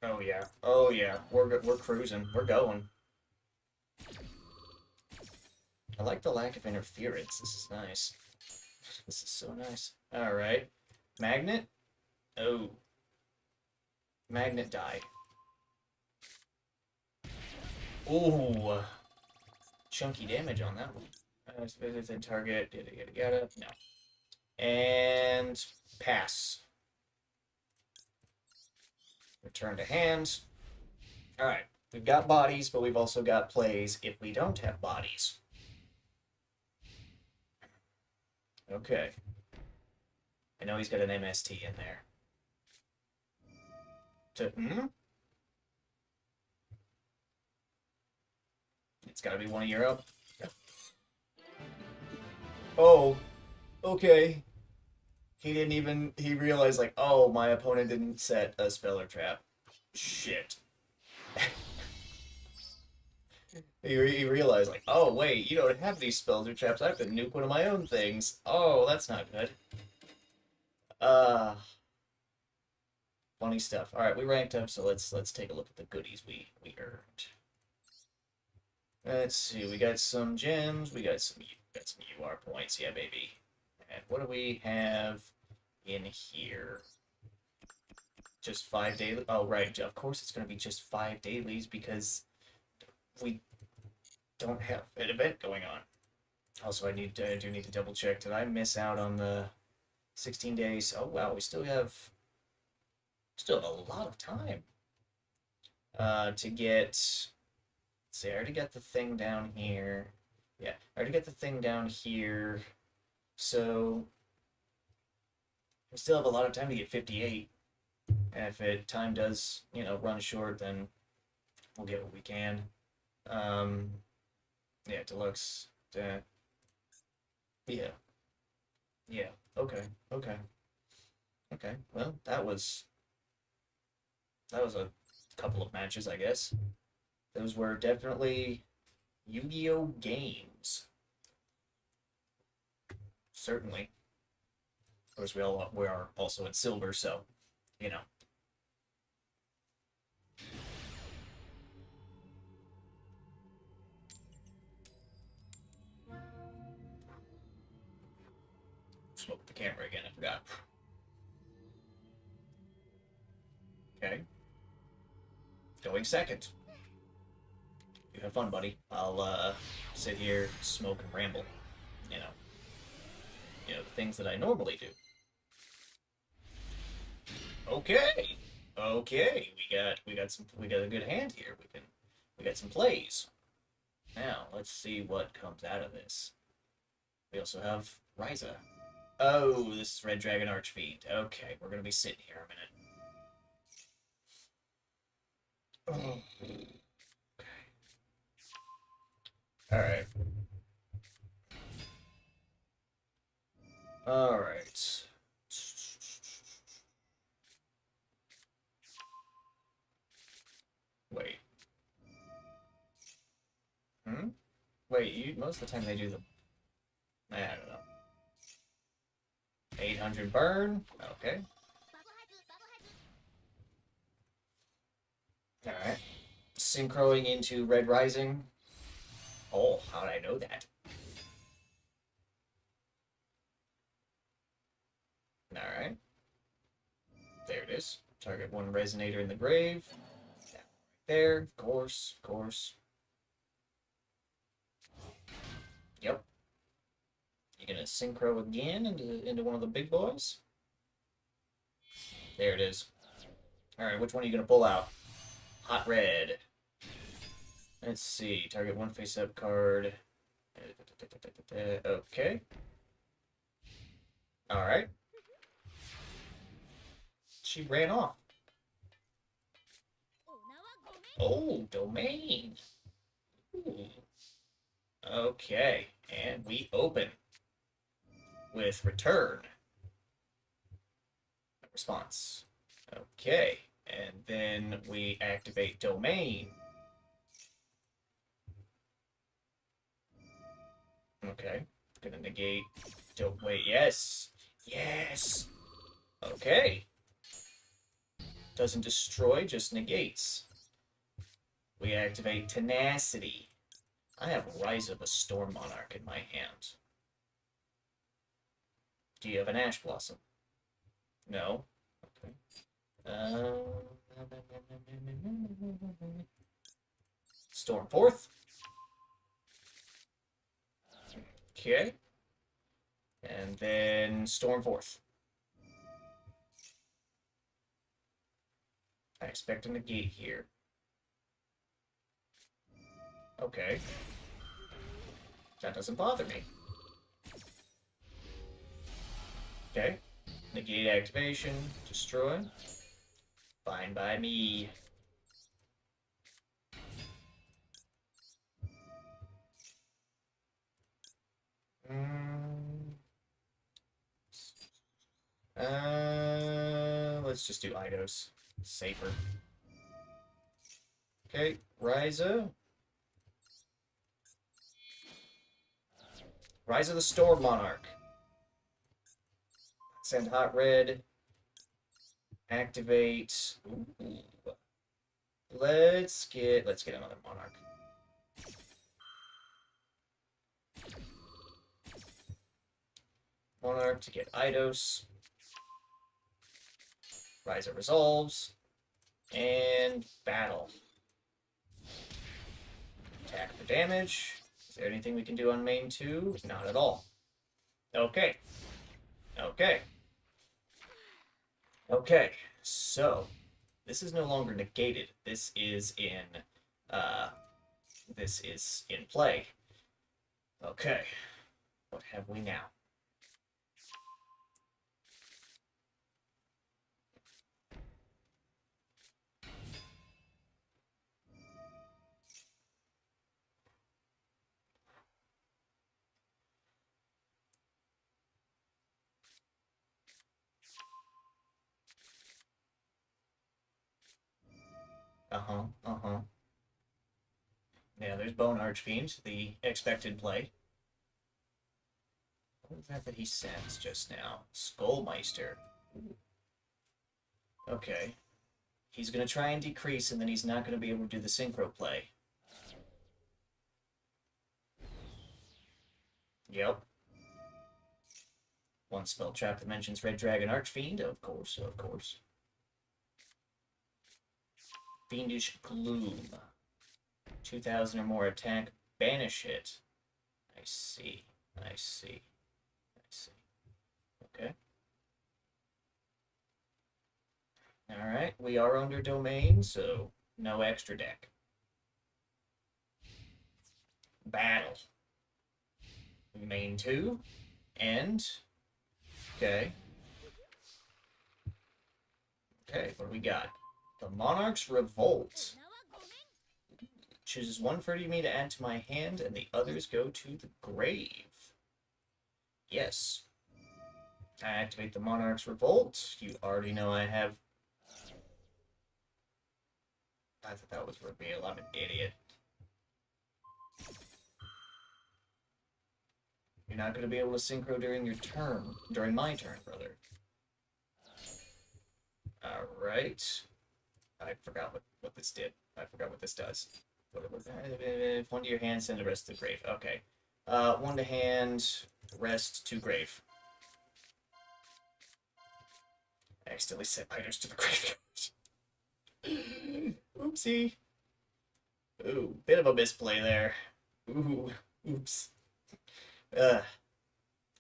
Speaker 1: Oh yeah. Oh yeah. We're cruising. We're going. I like the lack of interference. This is nice. This is so nice. All right. Magnet. Oh. Magnet die. Ooh. Chunky damage on that one. Visit target. Yada. No. And pass. Return to hand. Alright. We've got bodies, but we've also got plays if we don't have bodies. Okay. I know he's got an MST in there. It's gotta be one of Europe. Oh. Okay. He realized, like, oh, my opponent didn't set a speller trap. Shit. he realized, like, oh, wait, you don't have these spells or traps. I have to nuke one of my own things. Oh, that's not good. Funny stuff. Alright, we ranked up, so let's take a look at the goodies we earned. Let's see, we got some gems, we got some UR points, yeah, baby. And what do we have in here? Just 5 daily. Oh, right. Of course, it's going to be just 5 dailies because we don't have an event going on. Also, I do need to double check. Did I miss out on the 16 days? Oh wow, we still have a lot of time to get. Let's see, I already got the thing down here. Yeah, I already got the thing down here. So we still have a lot of time to get 58. And if time does, run short, then we'll get what we can. Yeah, deluxe. Yeah. Yeah. Okay. Okay. Okay. Well, that was a couple of matches, I guess. Those were definitely Yu-Gi-Oh games. Certainly. Of course, we are also at silver, so Smoke the camera again. I forgot. Okay. Going second. You have fun, buddy. I'll sit here, smoke, and ramble. you know, the things that I normally do. Okay. Okay. We got a good hand here. We got some plays. Now, let's see what comes out of this. We also have Ryza. Oh, this is Red Dragon Archfiend. Okay, we're gonna be sitting here a minute. Oh. Alright. Alright. Wait. Hmm? Wait, most of the time they do the... I don't know. 800 burn. Okay. Alright. Synchroing into Red Rising. Oh, how did I know that? Alright. There it is. Target one Resonator in the grave. Right there. Of course. Of course. Yep. You gonna synchro again into one of the big boys? There it is. Alright, which one are you gonna pull out? Hot red. Let's see. Target one face-up card. Okay. Alright. She ran off. Oh, domain. Ooh. Okay. And we open with return. Response. Okay. And then we activate domain. Okay. Gonna negate. Don't wait. Yes. Yes. Okay. Doesn't destroy, just negates. We activate Tenacity. I have Rise of the Storm Monarch in my hand. Do you have an Ash Blossom? No? Okay. Stormforth. Okay. And then Stormforth. I expect a negate here. Okay. That doesn't bother me. Okay. Negate activation. Destroy. Fine by me. Let's just do Eidos. Safer. Okay, Ryza. Rise of the Storm Monarch. Send Hot Red. Activate. Ooh. Let's get another Monarch. Monarch to get Eidos. Ryza resolves. And battle. Attack for damage. Is there anything we can do on main 2? Not at all. Okay. Okay. Okay. So, this is no longer negated. This is in play. Okay. What have we now? Yeah, there's Bone Archfiend, the expected play. What was that he sends just now? Skullmeister. Ooh. Okay. He's going to try and decrease, and then he's not going to be able to do the synchro play. Yep. One spell trap that mentions Red Dragon Archfiend, of course, of course. Fiendish Gloom. 2,000 or more attack, banish it. I see. I see. I see. we are under domain, so no extra deck. Battle. Main 2. End. Okay. Okay, what do we got? The Monarch's Revolt. Chooses one for me to add to my hand, and the others go to the grave. Yes. I activate the Monarch's Revolt. You already know I have... I thought that was reveal. I'm an idiot. You're not going to be able to synchro during your turn. During my turn, brother. Alright. I forgot what this did. I forgot what this does. One to your hand, send the rest to the grave. Okay. One to hand, rest to grave. I accidentally sent items to the graveyard. Oopsie. Ooh, bit of a misplay there. Ooh, oops. It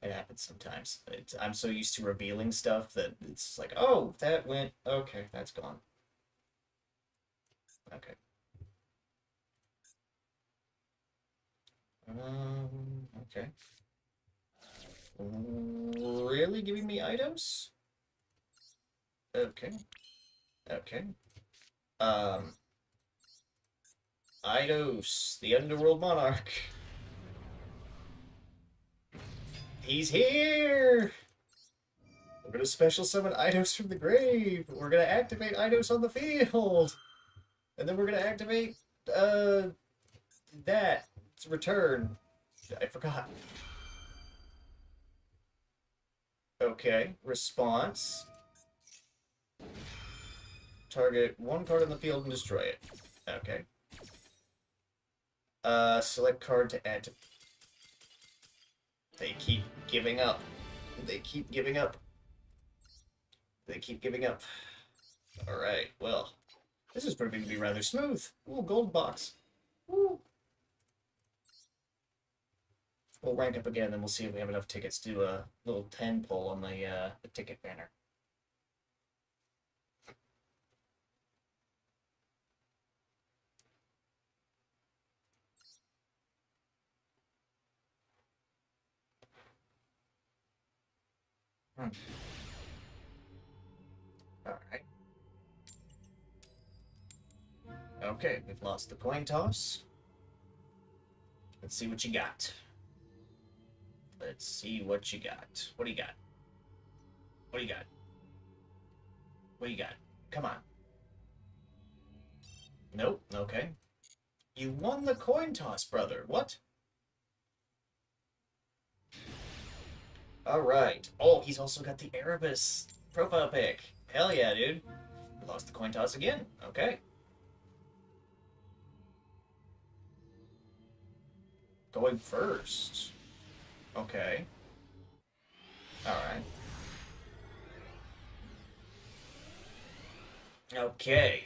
Speaker 1: happens sometimes. I'm so used to revealing stuff that it's like, oh, that went... Okay, that's gone. Okay. Okay. Really giving me items? Okay. Okay. Eidos, the Underworld Monarch. He's here! We're gonna special summon Eidos from the grave. We're gonna activate Eidos on the field. And then we're gonna activate, that. It's return. I forgot. Okay. Response. Target one card on the field and destroy it. Okay. Select card to add to... They keep giving up. They keep giving up. They keep giving up. Alright, well. This is proving to be rather smooth. Ooh, gold box. Ooh. We'll rank up again, then we'll see if we have enough tickets to do a little 10 pull on the ticket banner. Alright. Okay, we've lost the coin toss. Let's see what you got. Let's see what you got. What do you got? What do you got? What do you got? Come on. Nope, okay. You won the coin toss, brother. What? Alright. Oh, he's also got the Erebus profile pic. Hell yeah, dude. Lost the coin toss again. Okay. Going first. Okay. Alright. Okay.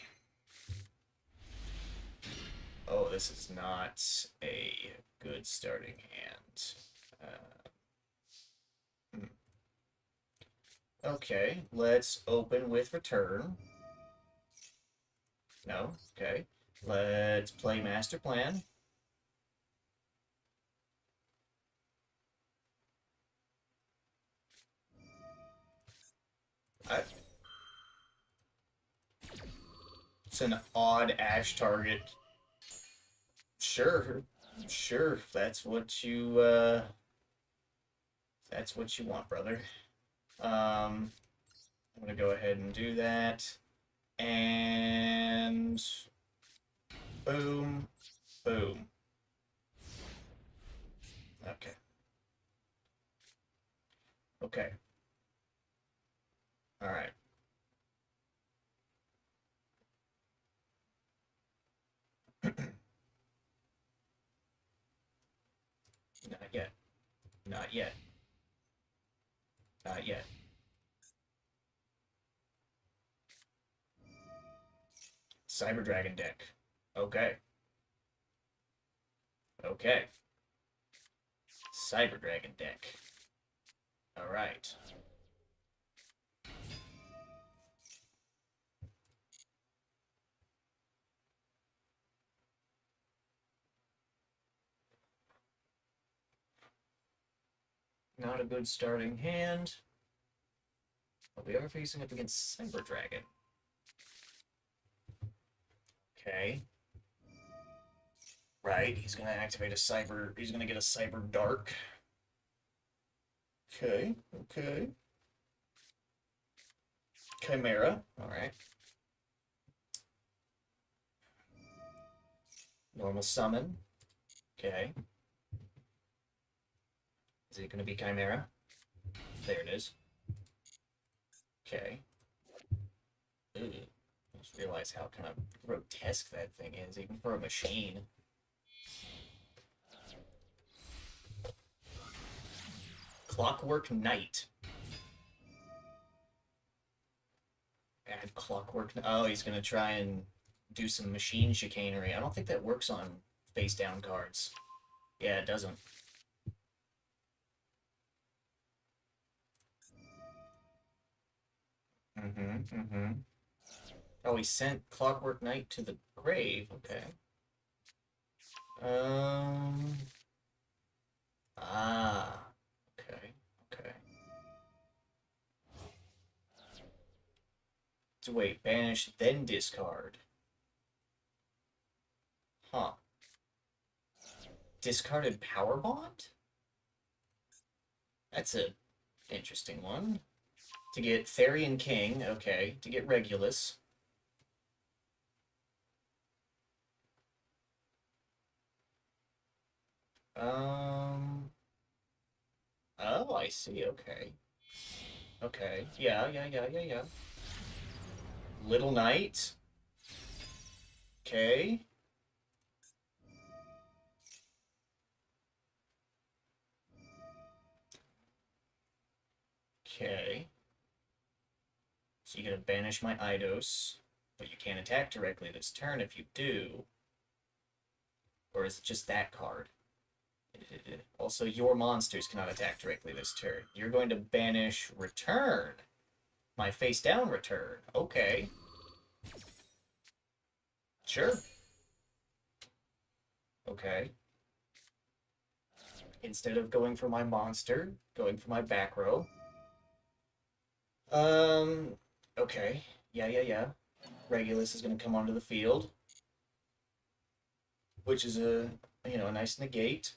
Speaker 1: Oh, this is not a good starting hand. Okay, let's open with return. No, okay. Let's play master plan. It's an odd ash target. Sure, sure. That's what you want, brother. I'm gonna go ahead and do that. And boom, boom. Okay. Okay. All right. Not yet. Not yet. Not yet. Cyber Dragon deck. Okay. Okay. Cyber Dragon deck. Alright. Not a good starting hand. But we are facing up against Cyber Dragon. Okay. Right, he's gonna activate a Cyber... He's gonna get a Cyber Dark. Okay, okay. Chimera, alright. Normal summon. Okay. Is it gonna be Chimera? There it is. Okay. Ooh. I just realized how kind of grotesque that thing is, even for a machine. Clockwork Knight. Add Clockwork. Oh, he's gonna try and do some machine chicanery. I don't think that works on face down cards. Yeah, it doesn't. Mm-hmm, mm-hmm. Oh, he sent Clockwork Knight to the grave. Okay. Um. Ah. Okay. Okay. So wait, banish, then discard. Huh. Discarded Power Bond? That's a interesting one. To get Therian King, okay. To get Regulus. Oh, I see, okay. Okay. Yeah, yeah, yeah, yeah, yeah. Little Knight. Okay. Okay. So you're gonna banish my Eidos, but you can't attack directly this turn if you do. Or is it just that card? Also, your monsters cannot attack directly this turn. You're going to banish Return. My face down Return. Okay. Sure. Okay. Instead of going for my monster, going for my back row. Okay. Yeah, yeah, yeah. Regulus is going to come onto the field, which is a nice negate.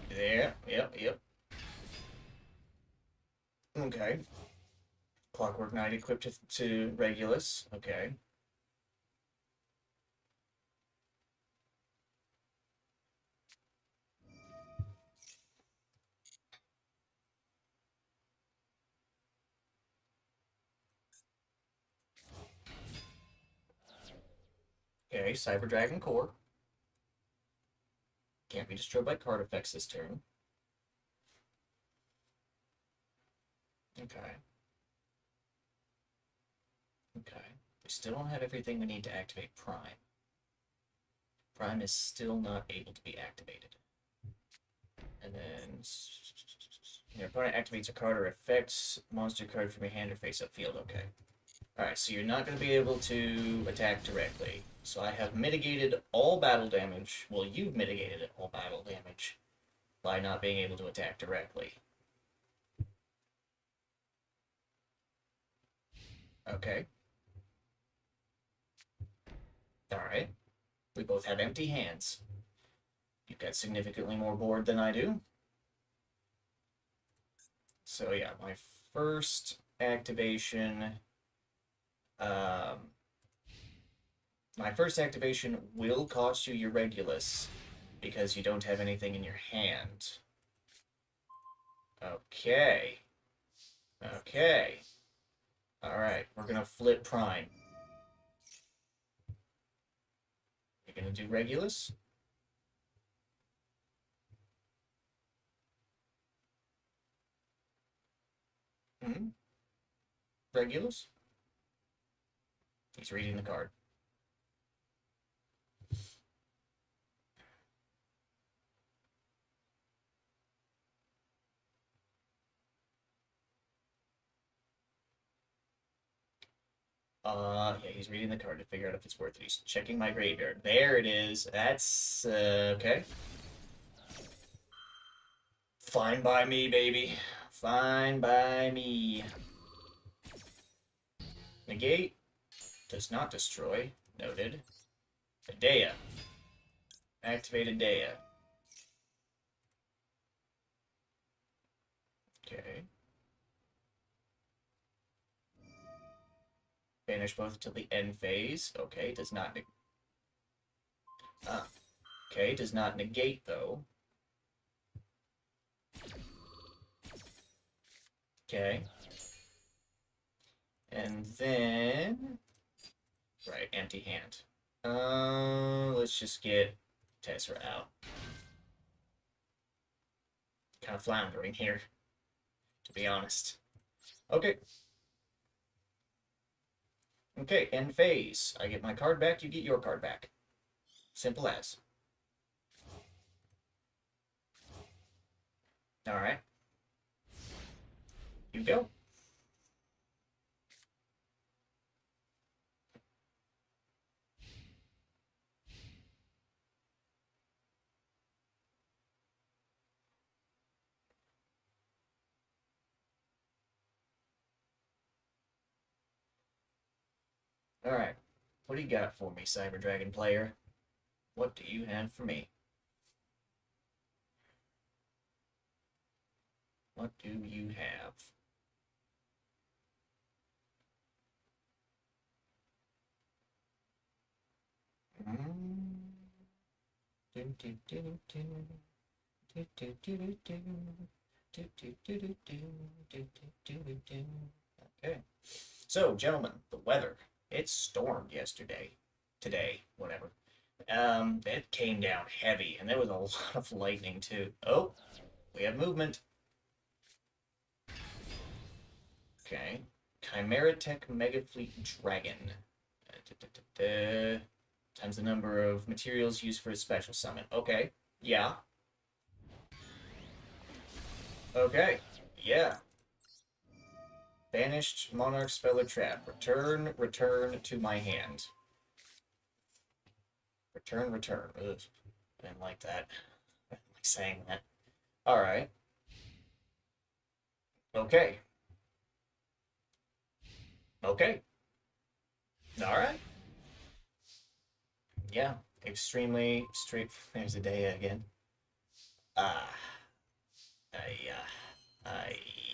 Speaker 1: There. Yep, yep. Okay. Clockwork Knight equipped to Regulus. Okay. Okay, Cyber Dragon Core. Can't be destroyed by card effects this turn. Okay. Okay. We still don't have everything we need to activate Prime. Prime is still not able to be activated. And then your opponent activates a card or affects monster card from your hand or face up field. Okay. Alright, so you're not going to be able to attack directly. So I have mitigated all battle damage. Well, you've mitigated all battle damage by not being able to attack directly. Okay. Alright. We both have empty hands. You've got significantly more board than I do. So yeah, my first activation... my first activation will cost you your Regulus because you don't have anything in your hand. Okay. Okay. Alright, we're gonna flip Prime. You're gonna do Regulus? Hmm? Regulus? He's reading the card. Yeah, he's reading the card to figure out if it's worth it. He's checking my graveyard. There it is. That's, okay. Fine by me, baby. Fine by me. Negate. Does not destroy. Noted. Adea. Activate Adea. Okay. Banish both until the end phase. Okay, does not okay, does not negate though. Okay. And then right, empty hand. Let's just get Tessera out. Kind of floundering here, to be honest. Okay. Okay, end phase. I get my card back, you get your card back. Simple as. Alright. You go. Alright. What do you got for me, Cyber Dragon player? What do you have for me? What do you have? Okay. So, gentlemen, the weather. It stormed yesterday. Today, whatever. It came down heavy, and there was a lot of lightning, too. Oh, we have movement. Okay. Chimera Tech Mega Fleet Dragon. Times the number of materials used for a special summon. Okay. Yeah. Okay. Yeah. Banished Monarch Spell or Trap. Return to my hand. Return. Ugh. I didn't like that. I didn't like saying that. Alright. Okay. Okay. Alright. Yeah. Extremely straight. There's a day again. Ah.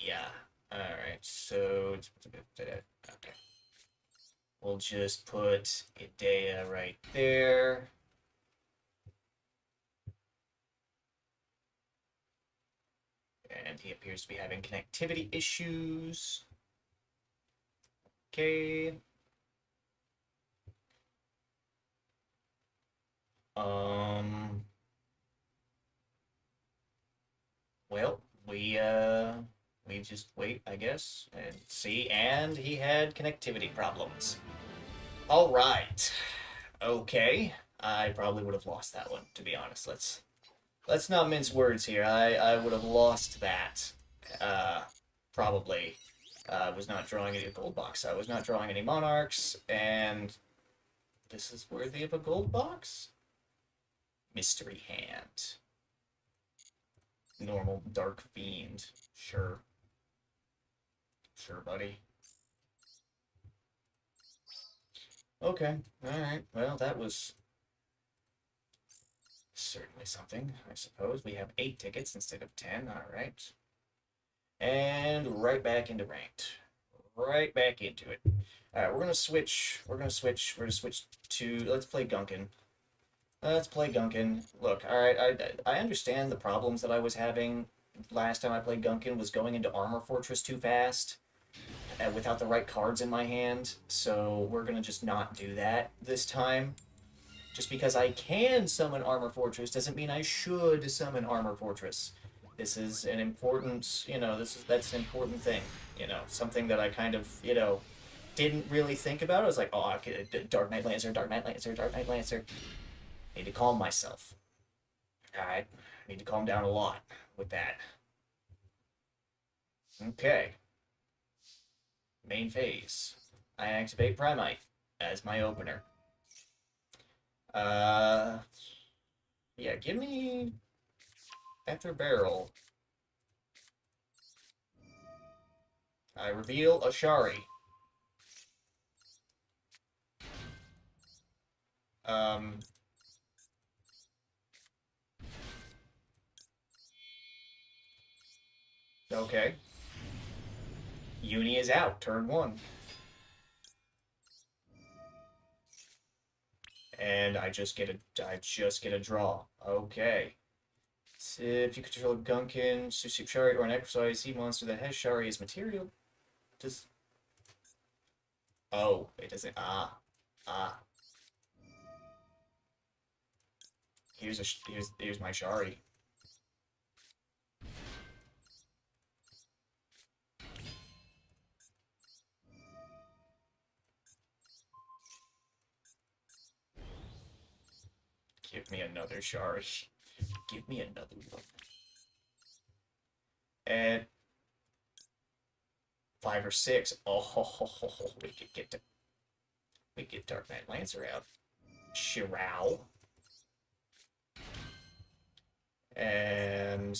Speaker 1: Yeah. Alright, so okay. We'll just put Idea right there. And he appears to be having connectivity issues. Okay. Well, we just wait, I guess, and see. And he had connectivity problems. All right. Okay. I probably would have lost that one, to be honest. Let's not mince words here. I would have lost that. Probably. I was not drawing any gold box. I was not drawing any monarchs, and this is worthy of a gold box? Mystery hand. Normal dark fiend. Sure. Sure, buddy. Okay. Alright. Well, that was certainly something, I suppose. We have 8 tickets instead of 10. Alright. And right back into ranked. Right back into it. Alright, we're gonna switch. We're gonna switch to. Let's play Gunkin. Let's play Gunkin. Look, alright, I understand the problems that I was having last time I played Gunkin was going into Armor Fortress too fast without the right cards in my hand, so we're gonna just not do that this time. Just because I can summon Armor Fortress doesn't mean I should summon Armor Fortress. This is an important, that's an important thing, something that I kind of, didn't really think about. I was like, oh, okay, Dark Knight Lancer. Need to calm myself. Alright, need to calm down a lot with that. Okay. Main phase. I activate Primite as my opener. Yeah, give me Ether Barrel. I reveal a Shari. Okay. Uni is out, turn 1. And I just get a draw. Okay. So if you control a Gunkin, Sushi Shari, or an exercise sea monster that has Shari as material, does it doesn't. Ah. Here's my Shari. Give me another Shari. Give me another one. And 5 or 6. Oh, we get Dark Knight Lancer out. Shirao. And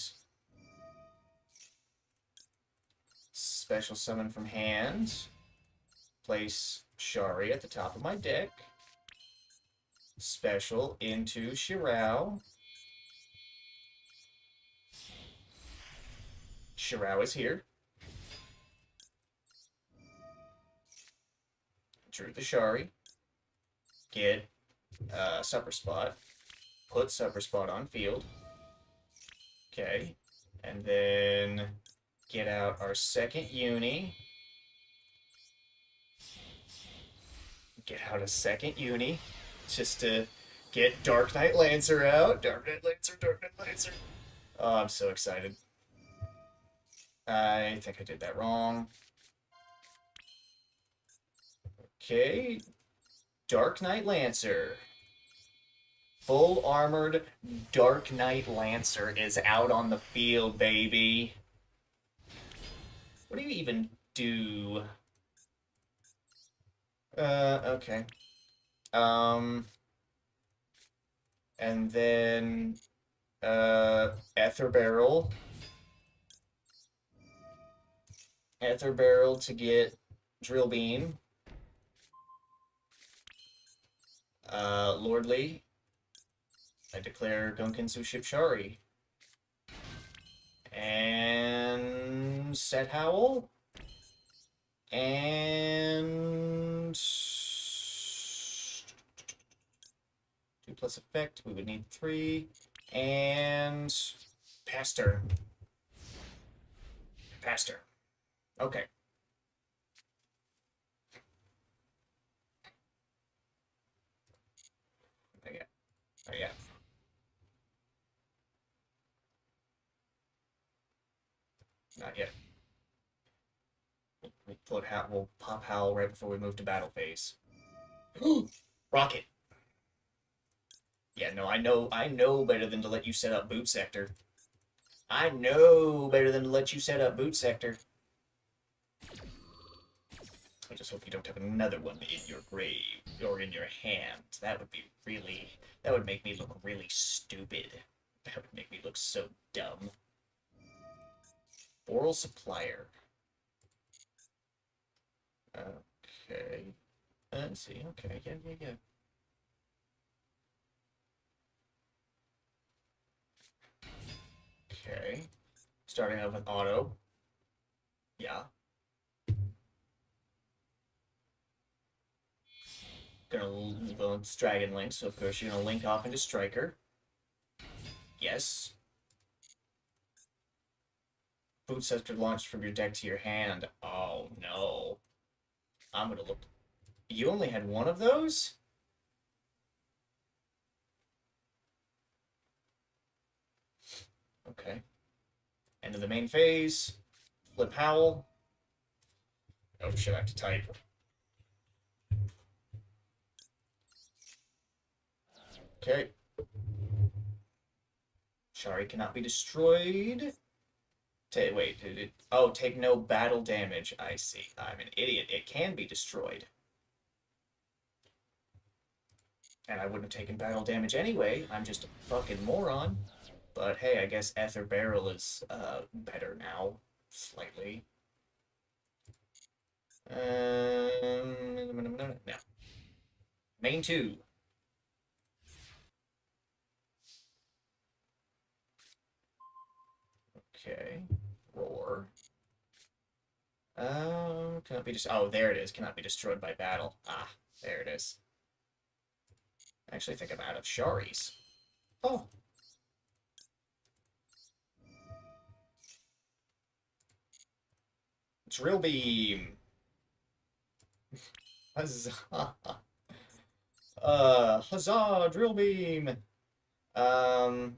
Speaker 1: special summon from hand. Place Shari at the top of my deck. Special into Shirao. Shirao is here. Drew the Shari. Get Supper Spot. Put Supper Spot on field. Okay. And then get out our second uni. Get out a second uni. Just to get Dark Knight Lancer out. Dark Knight Lancer, Dark Knight Lancer. Oh, I'm so excited. I think I did that wrong. Okay. Dark Knight Lancer. Full armored Dark Knight Lancer is out on the field, baby. What do you even do? Okay. And then, Ether Barrel. Ether Barrel to get Drill Beam. Lordly. I declare Gunkinsu Shipshari. And Set Howl. And 2 plus effect. We would need 3. And pass turn. Pass turn. Okay. Oh yeah. Not yet. We'll pop Howl right before we move to battle phase. Rocket. Yeah, no, I know better than to let you set up boot sector. I know better than to let you set up boot sector. I just hope you don't have another one in your grave or in your hand. That would make me look really stupid. That would make me look so dumb. Oral Supplier. Okay. Let's see. Okay, yeah. Okay. Starting out with auto. Yeah. It's Dragon Link, so of course you're gonna link off into Striker. Yes. Boot Scepter launched from your deck to your hand. Oh no. I'm gonna look. You only had one of those? Okay. End of the main phase. Flip Howl. Oh shit, I have to type. Okay. Shari cannot be destroyed. Take no battle damage. I see. I'm an idiot. It can be destroyed. And I wouldn't have taken battle damage anyway. I'm just a fucking moron. But hey, I guess Ether Barrel is better now. Slightly. No. Main 2. Okay. Roar. Cannot be just. Oh, there it is. Cannot be destroyed by battle. Ah, there it is. I actually think I'm out of Shari's. Oh. Drill Beam. Huzzah. Huzzah, Drill Beam. Um,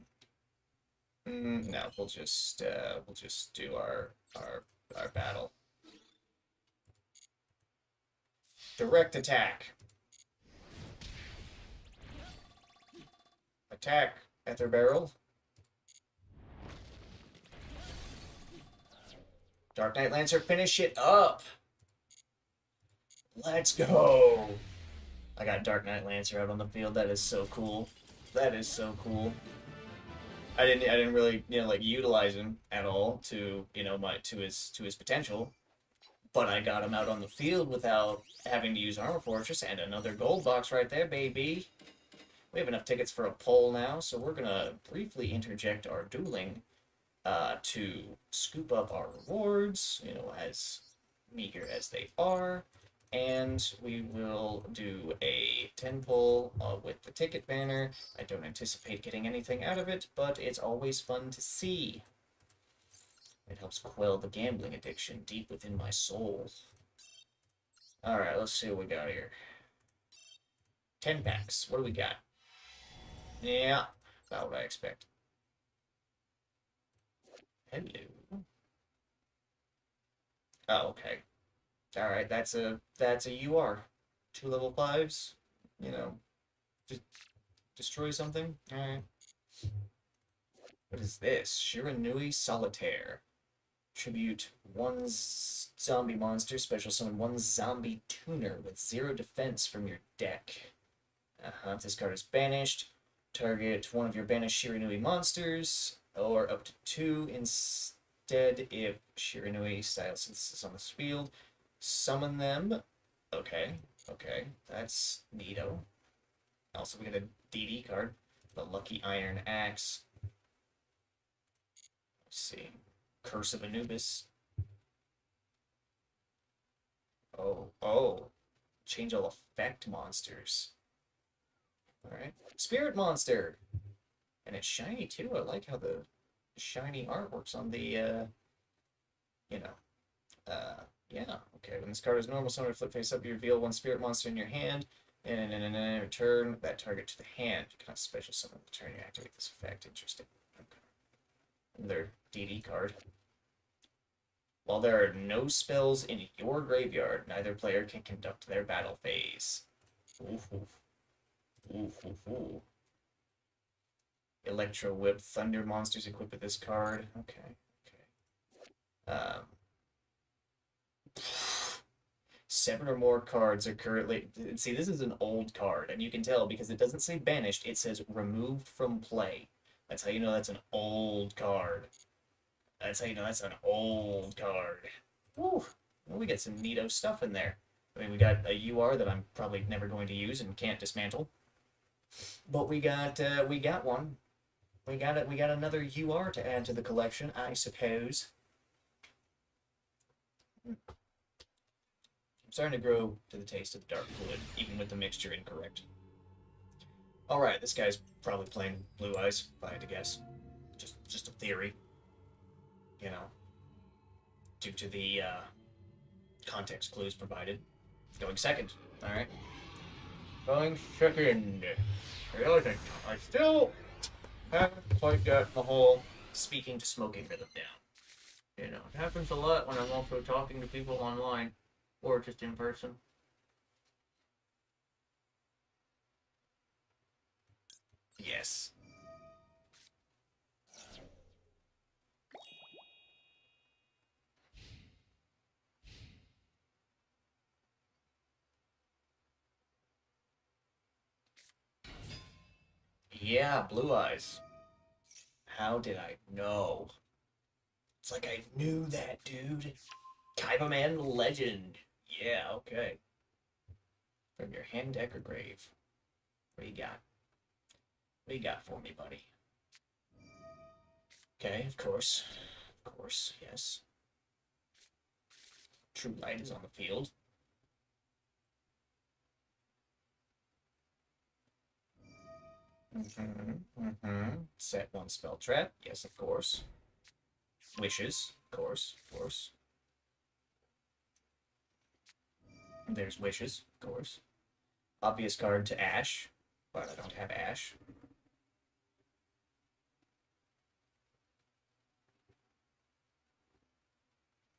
Speaker 1: no, we'll just do our battle. Direct attack. Attack, Ether Barrel. Dark Knight Lancer, finish it up. Let's go. I got Dark Knight Lancer out on the field. That is so cool. That is so cool. I didn't really, like utilize him at all to, to his potential, but I got him out on the field without having to use Armor Fortress, and another gold box right there, baby. We have enough tickets for a poll now, so we're gonna briefly interject our dueling to scoop up our rewards, as meager as they are, and we will do a 10 pull with the ticket banner. I don't anticipate getting anything out of it, but it's always fun to see. It helps quell the gambling addiction deep within my soul. Alright, let's see what we got here. 10 packs. What do we got? Yeah, about what I expect. Hello. Oh, okay. Alright, that's a UR. 2 level 5s. Just destroy something. Alright. What is this? Shiranui Solitaire. Tribute 1 zombie monster, special summon 1 zombie tuner with 0 defense from your deck. If this card is banished, target 1 of your banished Shiranui monsters, or up to 2 instead if Shiranui style synthesis on the field. Summon them. Okay, that's neato. Also, we got a DD card, the Lucky Iron Axe. Let's see. Curse of Anubis. Oh. Change all effect monsters. Alright. Spirit Monster! And it's shiny too. I like how the shiny art works on the, yeah. Okay, when this card is normal, summon flip face up, you reveal 1 spirit monster in your hand, and in return that target to the hand. You cannot special summon the turn you activate this effect. Interesting. Okay. Another DD card. While there are no spells in your graveyard, neither player can conduct their battle phase. Ooh. Electro Whip, Thunder monsters equipped with this card. Okay. 7 or more cards are currently... See, this is an old card, and you can tell because it doesn't say banished, it says removed from play. That's how you know that's an old card. That's how you know that's an old card. Woo! Well, we get some neato stuff in there. I mean, we got a UR that I'm probably never going to use and can't dismantle. But we got one. We got another UR to add to the collection, I suppose. I'm starting to grow to the taste of the dark fluid, even with the mixture incorrect. Alright, this guy's probably playing Blue Eyes, if I had to guess. Just a theory. Due to the context clues provided. Going second. Alright. Going second. Realizing I still haven't quite gotten the whole speaking to smoking rhythm down. It happens a lot when I'm also talking to people online or just in person. Yes. Yeah, Blue Eyes. How did I know? It's like I knew that, dude. Kaiba Man legend. Yeah, okay. From your hand deck or grave. What do you got? What do you got for me, buddy? Okay, of course. Of course, yes. True Light is on the field. Set one spell trap. Yes, of course. Wishes. Of course, of course. There's Wishes, of course. Obvious card to Ash, but I don't have Ash.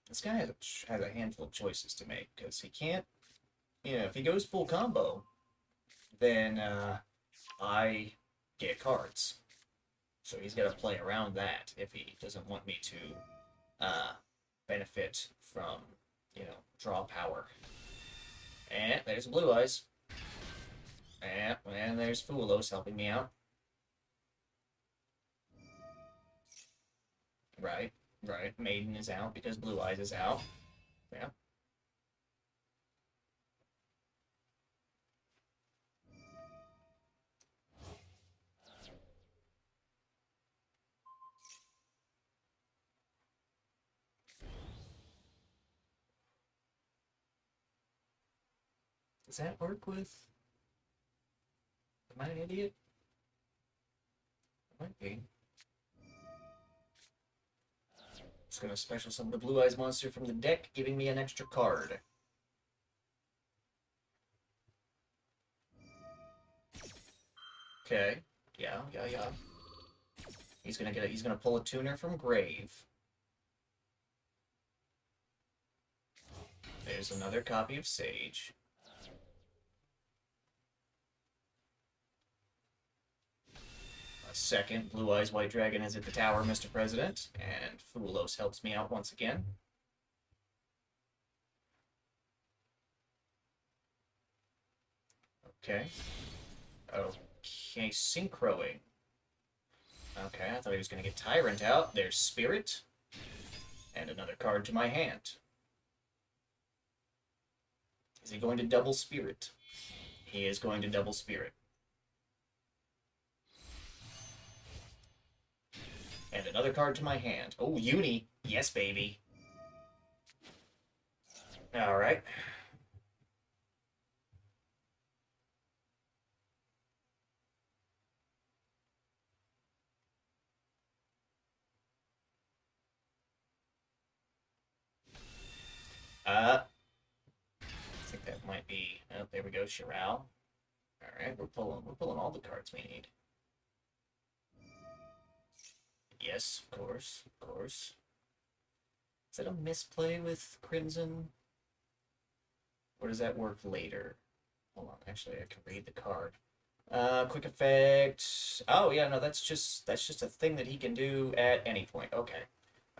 Speaker 1: This guy has a handful of choices to make, because he can't, if he goes full combo, then I get cards. So he's got to play around that if he doesn't want me to benefit from, draw power. And there's Blue Eyes. And there's Fulos helping me out. Right, right. Maiden is out because Blue Eyes is out. Yeah. Does that work with... Am I an idiot? Might be. It's gonna special summon the Blue Eyes monster from the deck, giving me an extra card. Okay. Yeah, yeah, yeah. He's gonna pull a tuner from grave. There's another copy of Sage. A second Blue Eyes White Dragon is at the tower, Mr. President, and Fulos helps me out once again. Okay. Okay, synchroing. Okay, I thought he was going to get Tyrant out. There's Spirit. And another card to my hand. Is he going to double Spirit? He is going to double Spirit. And another card to my hand. Oh, Uni. Yes, baby. Alright. I think that might be... Oh, there we go, Chiral. Alright, we're pulling all the cards we need. Yes, of course, of course. Is that a misplay with Crimson? Or does that work later? Hold on, actually, I can read the card. Quick effect. Oh yeah, no, that's just a thing that he can do at any point. Okay.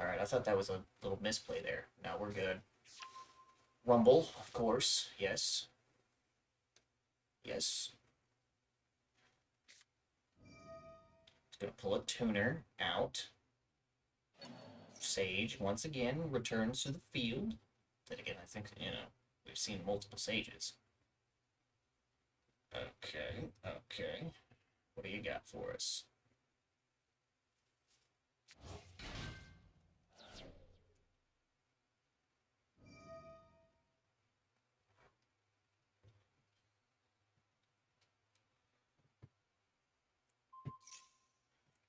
Speaker 1: Alright, I thought that was a little misplay there. Now we're good. Rumble, of course. Yes. Yes. It's gonna pull a tuner out. Sage, once again, returns to the field. Then again, I think, we've seen multiple Sages. Okay, okay. What do you got for us?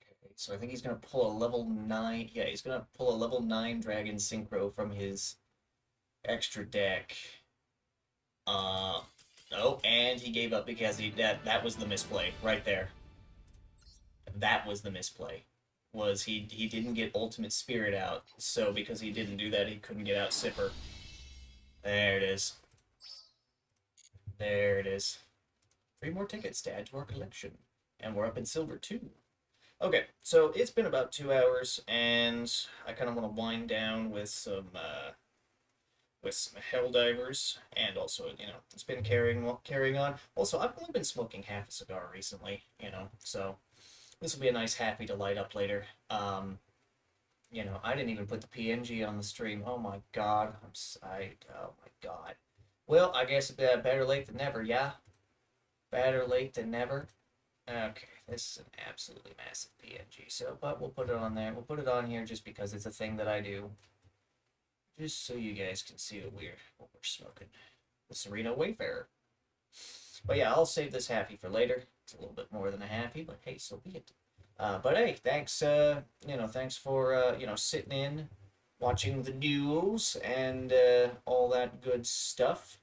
Speaker 1: Okay, so I think he's gonna pull a level 9. Yeah, he's gonna pull a level 9 Dragon Synchro from his extra deck. Oh, and he gave up because that was the misplay right there. That was the misplay. Was he didn't get Ultimate Spirit out, so because he didn't do that, he couldn't get out Sipper. There it is. There it is. 3 more tickets to add to our collection. And we're up in silver too. Okay, so it's been about 2 hours, and I kind of want to wind down with some Helldivers, and also, it's been carrying on. Also, I've only been smoking half a cigar recently, so this will be a nice happy to light up later. I didn't even put the PNG on the stream. Oh my god, oh my god. Well, I guess better late than never, yeah? Better late than never. Okay, this is an absolutely massive PNG, so, but we'll put it on there. We'll put it on here just because it's a thing that I do. Just so you guys can see what we're smoking. The Serino Wayfarer. But yeah, I'll save this happy for later. It's a little bit more than a happy, but hey, so be it. But hey, thanks, thanks for, sitting in, watching the duels, and all that good stuff.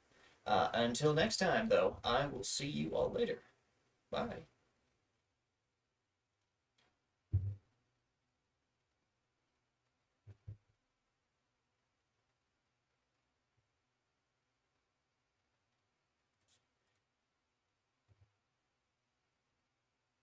Speaker 1: Until next time, though, I will see you all later. Bye.